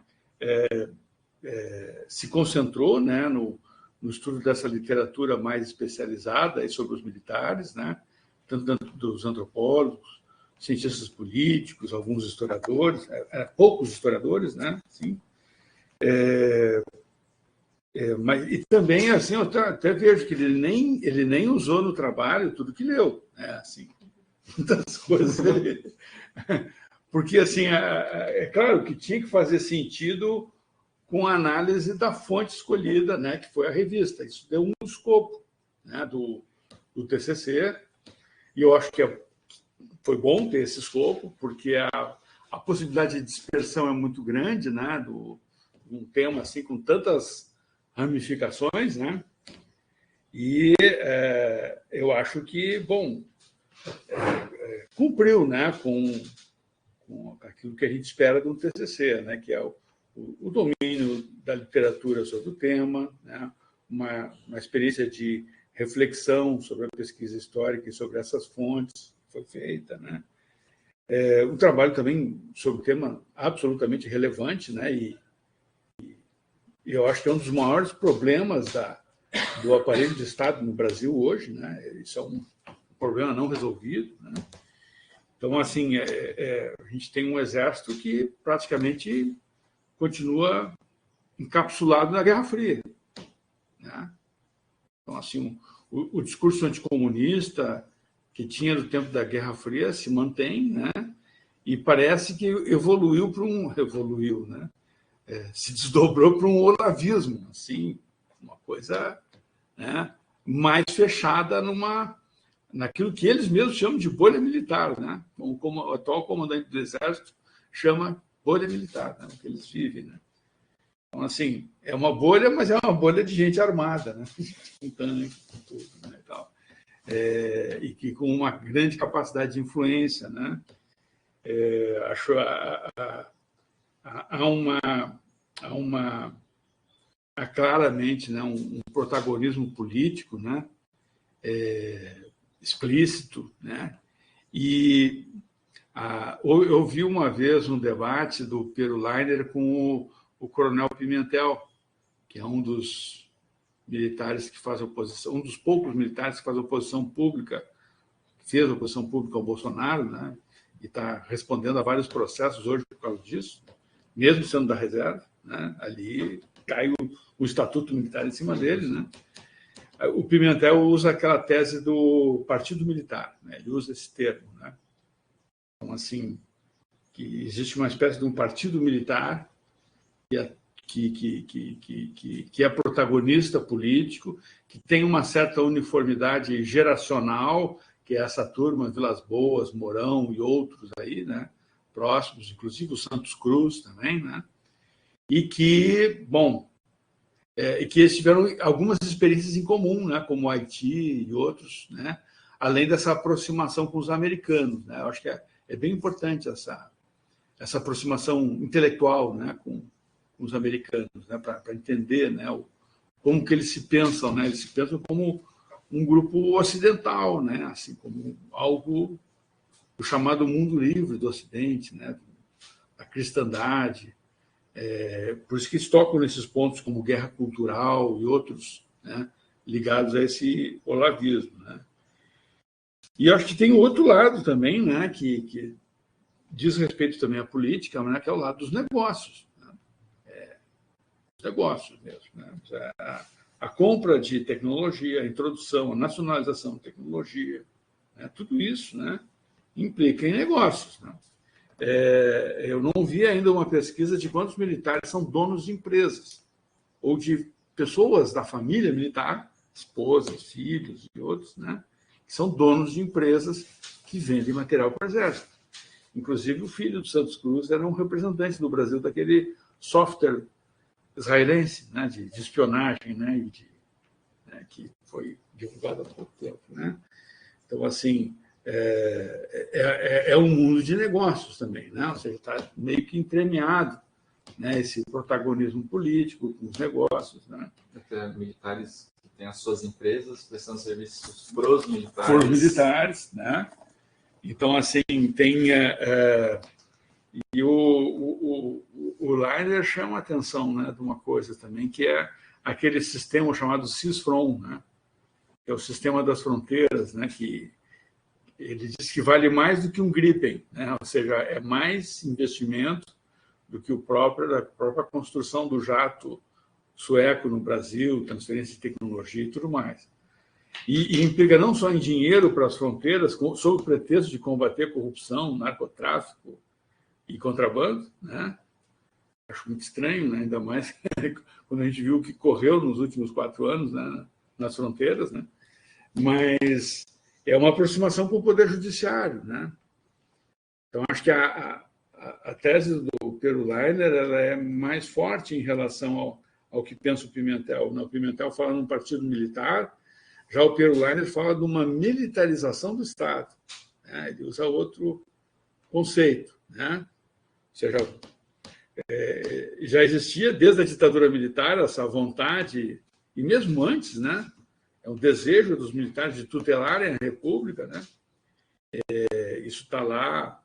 S1: se concentrou, né, no estudo dessa literatura mais especializada sobre os militares, né? Tanto dos antropólogos, cientistas políticos, alguns historiadores, poucos historiadores, né? Sim. Mas e também assim, eu até vejo que ele nem usou no trabalho tudo que leu, né? Assim, muitas coisas ele... Porque assim é claro que tinha que fazer sentido com a análise da fonte escolhida, né? Que foi a revista. Isso deu um escopo, né? Do TCC, e eu acho que foi bom ter esse escopo, porque a possibilidade de dispersão é muito grande, né? Um tema assim com tantas ramificações, né? E eu acho que, bom, cumpriu, né? Com aquilo que a gente espera de um TCC, né? Que é o domínio da literatura sobre o tema, né? Uma experiência de reflexão sobre a pesquisa histórica e sobre essas fontes que foi feita, né? Um trabalho também sobre o tema absolutamente relevante, né? E eu acho que é um dos maiores problemas do aparelho de Estado no Brasil hoje, né? Isso é um problema não resolvido, né? Então, assim, a gente tem um exército que praticamente continua encapsulado na Guerra Fria, né? Então, assim, o discurso anticomunista que tinha no tempo da Guerra Fria se mantém, né? E parece que evoluiu, né? Se desdobrou para um olavismo, assim, uma coisa, né, mais fechada naquilo que eles mesmos chamam de bolha militar, né? Como o atual comandante do Exército chama bolha militar, né? O que eles vivem, né? Então, assim, é uma bolha, mas é uma bolha de gente armada, né? Com tanque, com tudo, né? E tal. E que com uma grande capacidade de influência, né? Acho há há claramente, né, um protagonismo político, né, explícito, né, e eu vi uma vez um debate do Pero Leiner com o Coronel Pimentel, que é um dos militares que faz oposição, um dos poucos militares que faz oposição pública, fez oposição pública ao Bolsonaro, né, e está respondendo a vários processos hoje por causa disso, mesmo sendo da reserva, né, ali cai o Estatuto Militar em cima dele, né. O Pimentel usa aquela tese do partido militar, né, ele usa esse termo, né. Então, assim, que existe uma espécie de um partido militar que é protagonista político, que tem uma certa uniformidade geracional, que é essa turma, Vilas Boas, Mourão e outros aí, né, próximos, inclusive o Santos Cruz também, né, e que, bom, e que eles tiveram algumas experiências em comum, né, como o Haiti e outros, né, além dessa aproximação com os americanos, né. Eu acho que é bem importante essa aproximação intelectual, né, com os americanos, né, para entender, né, como que eles se pensam, né, eles se pensam como um grupo ocidental, né, assim como algo do chamado mundo livre do Ocidente, né, da cristandade, por isso que eles tocam nesses pontos como guerra cultural e outros, né, ligados a esse olavismo, né. E acho que tem o outro lado também, né, que diz respeito também à política, né, que é o lado dos negócios, né, negócios mesmo, né, a compra de tecnologia, a introdução, a nacionalização de tecnologia, né, tudo isso, né, implica em negócios, né. Eu não vi ainda uma pesquisa de quantos militares são donos de empresas ou de pessoas da família militar, esposas, filhos e outros, né, que são donos de empresas que vendem material para o Exército. Inclusive, o filho do Santos Cruz era um representante do Brasil daquele software israelense, né, de espionagem, né, né, que foi divulgado há pouco tempo, né? Então, assim, é um mundo de negócios também, né? Ou seja, está meio que entremeado, né, esse protagonismo político com os negócios, né?
S4: Até militares que têm as suas empresas prestando serviços para os militares.
S1: Por militares, né? Então, assim, tem... e o Leiner chama a atenção, né, de uma coisa também, que é aquele sistema chamado CISFRON, né, que é o sistema das fronteiras, né, que ele diz que vale mais do que um Gripen, né, ou seja, é mais investimento do que a própria construção do jato sueco no Brasil, transferência de tecnologia e tudo mais. E implica não só em dinheiro para as fronteiras, sob o pretexto de combater corrupção, narcotráfico e contrabando, né? Acho muito estranho, né? Ainda mais quando a gente viu o que correu nos últimos 4 anos, né, nas fronteiras, né? Mas é uma aproximação com o Poder Judiciário, né? Então, acho que a tese do Pero Leiner ela é mais forte em relação ao que pensa o Pimentel. O Pimentel fala num partido militar, já o Pero Leiner fala de uma militarização do Estado, né? Ele usa outro conceito, né? Ou seja, já existia desde a ditadura militar essa vontade, e mesmo antes, né? É um desejo dos militares de tutelarem a República, né? Isso está lá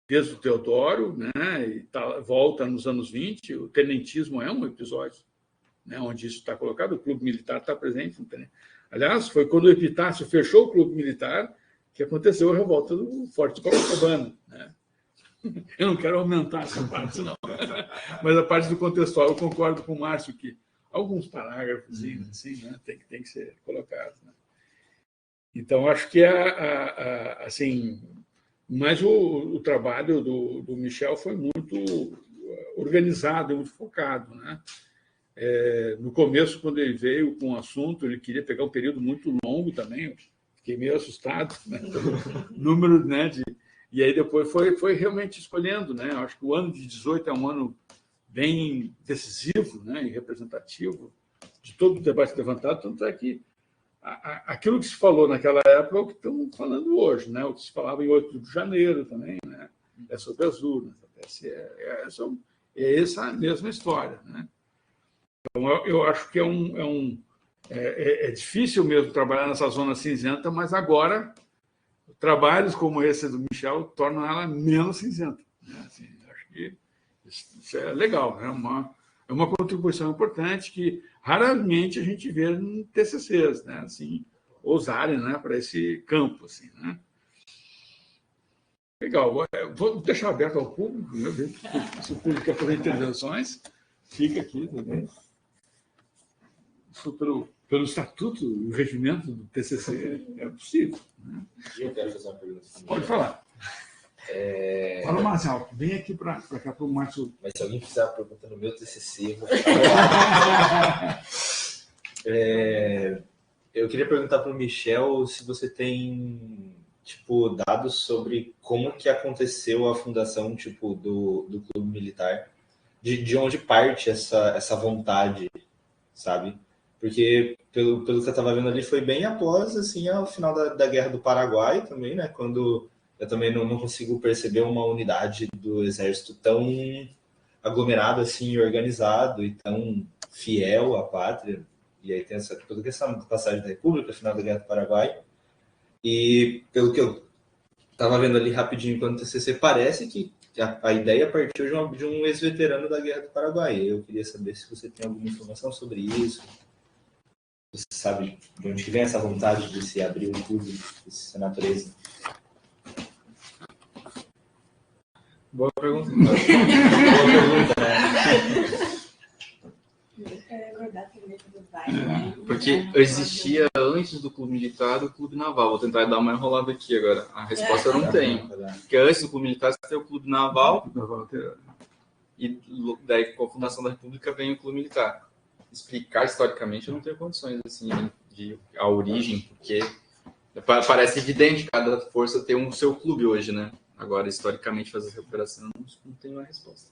S1: desde o Teodoro, né? E volta nos anos 20, o tenentismo é um episódio, né? Onde isso está colocado, o clube militar está presente. Aliás, foi quando o Epitácio fechou o clube militar que aconteceu a revolta do Forte de Copacabana, né? Eu não quero aumentar essa parte, não. Mas a parte do contextual, eu concordo com o Márcio que alguns parágrafos assim, né, tem que ser colocados, né? Então, acho que assim, mas o trabalho do Michel foi muito organizado, muito focado, né? No começo, quando ele veio com o assunto, ele queria pegar um período muito longo também, eu fiquei meio assustado, né? Número, né, e aí depois foi realmente escolhendo, né? Eu acho que o ano de 18 é um ano bem decisivo, né, e representativo de todo o debate levantado, tanto é que aquilo que se falou naquela época é o que estão falando hoje, né? O que se falava em 8 de janeiro também, né? É sobre as urnas, é essa mesma história, né? Então, eu acho que é difícil mesmo trabalhar nessa zona cinzenta, mas agora trabalhos como esse do Michel tornam ela menos cinzenta, né? Assim, acho que isso é legal, né? É uma contribuição importante que raramente a gente vê em TCCs, né? Assim, ousarem, né, para esse campo, assim, né? Legal. Vou deixar aberto ao público, né? Se o público quer fazer intervenções, fica aqui também. Isso pelo estatuto e o regimento do TCC é possível, né?
S5: Eu quero fazer uma pergunta.
S1: Pode falar. Fala mais alto. Vem aqui para cá para o Márcio.
S5: Mas se alguém fizer uma pergunta no meu TCC, eu vou eu queria perguntar para o Michel se você tem, tipo, dados sobre como que aconteceu a fundação, tipo, do Clube Militar, de onde parte essa vontade, sabe? Porque, pelo que eu estava vendo ali, foi bem após, assim, ao final da Guerra do Paraguai também, né? Quando eu também não consigo perceber uma unidade do Exército tão aglomerado, assim, organizado e tão fiel à pátria. E aí tem toda essa passagem da República, final da Guerra do Paraguai. E pelo que eu estava vendo ali rapidinho enquanto TCC, parece que a ideia partiu de um ex-veterano da Guerra do Paraguai. Eu queria saber se você tem alguma informação sobre isso. Você sabe de onde vem essa vontade de se abrir o clube, de ser natureza?
S2: Boa pergunta.
S5: Boa pergunta, né?
S2: Porque existia antes do Clube Militar o Clube Naval. Vou tentar dar uma enrolada aqui agora. A resposta eu não tenho. Porque antes do Clube Militar você tem o Clube Naval e daí com a fundação da República vem o Clube Militar. Explicar historicamente eu não tenho condições assim de a origem, porque parece evidente cada força ter um seu clube hoje, né? Agora, historicamente, fazer essa recuperação não tem uma resposta.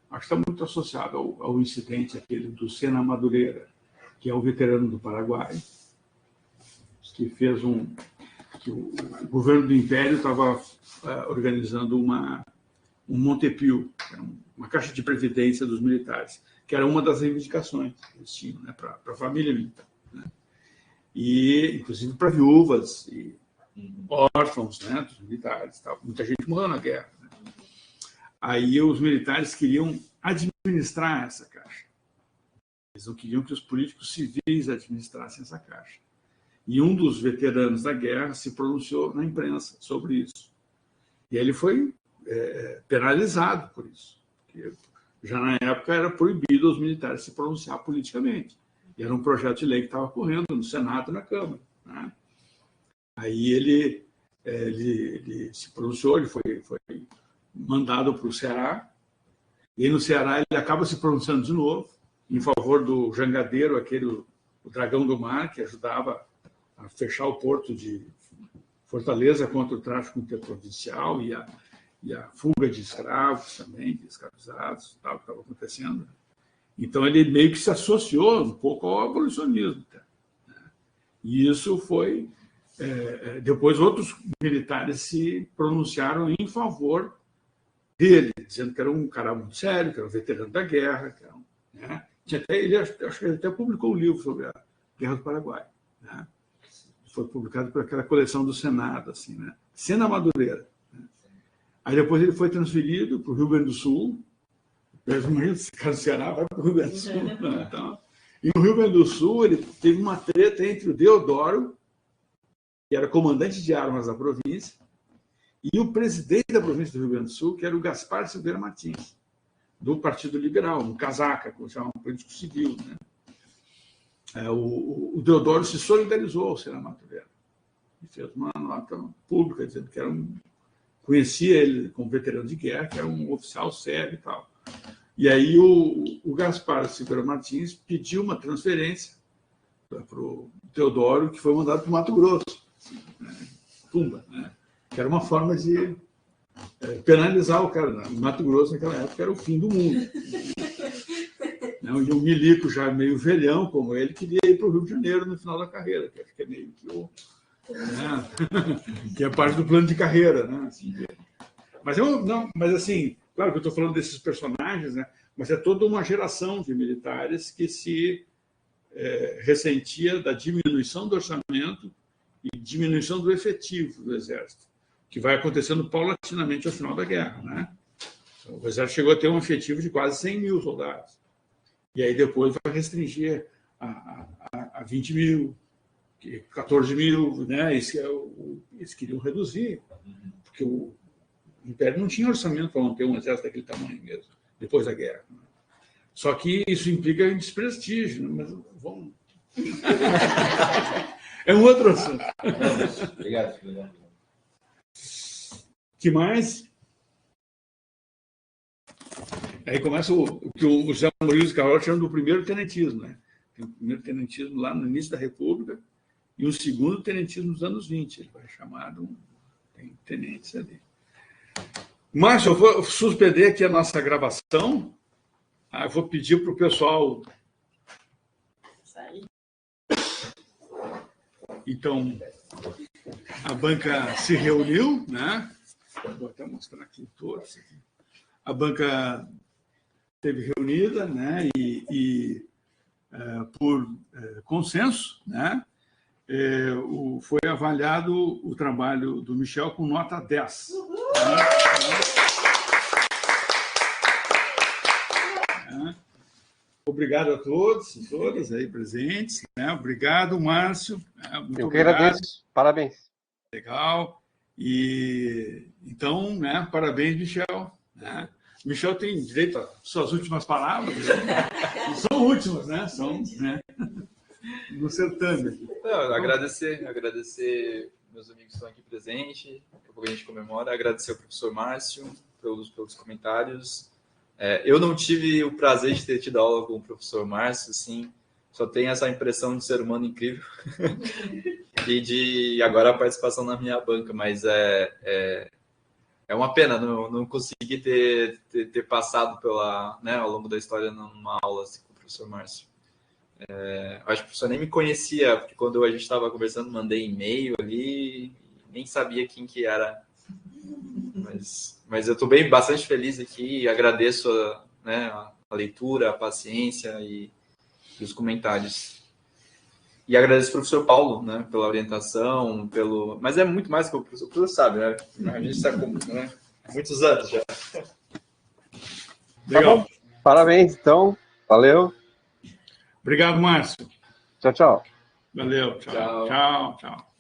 S1: Acho que está muito associado ao incidente aquele do Sena Madureira, que é o veterano do Paraguai, que fez que o governo do Império estava organizando um Montepio, que era uma caixa de previdência dos militares, que era uma das reivindicações que eles tinham, né, para a família militar, né? E, inclusive, para viúvas e órfãos, né, dos militares. Tal. Muita gente morreu na guerra, né? Aí os militares queriam administrar essa caixa. Eles não queriam que os políticos civis administrassem essa caixa. E um dos veteranos da guerra se pronunciou na imprensa sobre isso. E ele foi penalizado por isso. Porque já na época era proibido aos militares se pronunciar politicamente. E era um projeto de lei que estava correndo no Senado e na Câmara, né? Aí ele se pronunciou, ele foi mandado para o Ceará, e aí no Ceará ele acaba se pronunciando de novo em favor do jangadeiro, o Dragão do Mar, que ajudava a fechar o porto de Fortaleza contra o tráfico interprovincial e a fuga de escravos também, de escravizados, tal, que estava acontecendo. Então ele meio que se associou um pouco ao abolicionismo, né? E isso foi... depois outros militares se pronunciaram em favor dele, dizendo que era um cara muito sério, que era um veterano da guerra, que era né? Acho que ele até publicou um livro sobre a Guerra do Paraguai, né? Foi publicado por aquela coleção do Senado, assim, né? Sena Madureira, né? Aí depois ele foi transferido para o Rio Grande do Sul, mesmo esse cara do Ceará vai para o Rio Grande do Sul, né? Então, e no Rio Grande do Sul ele teve uma treta entre o Deodoro, que era comandante de armas da província, e o presidente da província do Rio Grande do Sul, que era o Gaspar Silveira Martins, do Partido Liberal, um casaca, como chama, um político civil, né? O Deodoro se solidarizou ao Sena Madureira e fez uma nota pública dizendo que conhecia ele como veterano de guerra, que era um oficial sério e tal. E aí o Gaspar Silveira Martins pediu uma transferência para o Deodoro, que foi mandado para o Mato Grosso, né? Tumba, né? Que era uma forma de penalizar o cara. O Mato Grosso, naquela época, era o fim do mundo. E um milico já meio velhão, como ele, queria ir para o Rio de Janeiro no final da carreira, que acho que é meio que que é parte do plano de carreira, né? Assim, mas assim, claro que eu estou falando desses personagens, né? mas é toda uma geração de militares que se ressentia da diminuição do orçamento e diminuição do efetivo do Exército, que vai acontecendo paulatinamente ao final da guerra, né? O Exército chegou a ter um efetivo de quase 100 mil soldados. E aí depois vai restringir a 20 mil, 14 mil, né? Eles queriam reduzir, porque o Império não tinha orçamento para manter um exército daquele tamanho mesmo, depois da guerra. Só que isso implica em desprestígio, né? Mas vamos... É um outro assunto.
S5: Obrigado.
S1: Que mais? Aí começa o que o José Maurício Carvalho chama do primeiro tenentismo, né? Tem o primeiro tenentismo lá no início da República e um segundo tenentismo nos anos 20. Ele vai chamar tem tenentes ali. Márcio, eu vou suspender aqui a nossa gravação. Eu vou pedir para o pessoal... Então, a banca se reuniu, né? Vou até mostrar aqui todos. A banca esteve reunida, né? E por consenso, né? Foi avaliado o trabalho do Michel com nota 10. Obrigado a todos e todas aí presentes. Né? Obrigado, Márcio. Muito
S3: Eu que
S1: obrigado.
S3: agradeço. Parabéns.
S1: Legal. E então, né? Parabéns, Michel. Né? Michel tem direito às suas últimas palavras. Não são últimas, né? São, né? No certame.
S2: Não, agradecer meus amigos que estão aqui presentes, a gente comemora, agradecer ao professor Márcio pelos comentários. Eu não tive o prazer de ter tido aula com o professor Márcio, assim, só tenho essa impressão de ser humano incrível e de agora a participação na minha banca, mas é uma pena não conseguir ter passado né, ao longo da história numa aula assim, com o professor Márcio. Acho que o professor nem me conhecia, porque quando a gente estava conversando, mandei e-mail ali, nem sabia quem que era. Mas eu estou bastante feliz aqui e agradeço a leitura, a paciência e os comentários. E agradeço ao professor Paulo, né, pela orientação, mas é muito mais que o professor sabe, né? A gente está com muitos anos já.
S1: Legal.
S3: Tá bom. Parabéns, então. Valeu.
S1: Obrigado, Márcio.
S3: Tchau, tchau.
S1: Valeu. Tchau.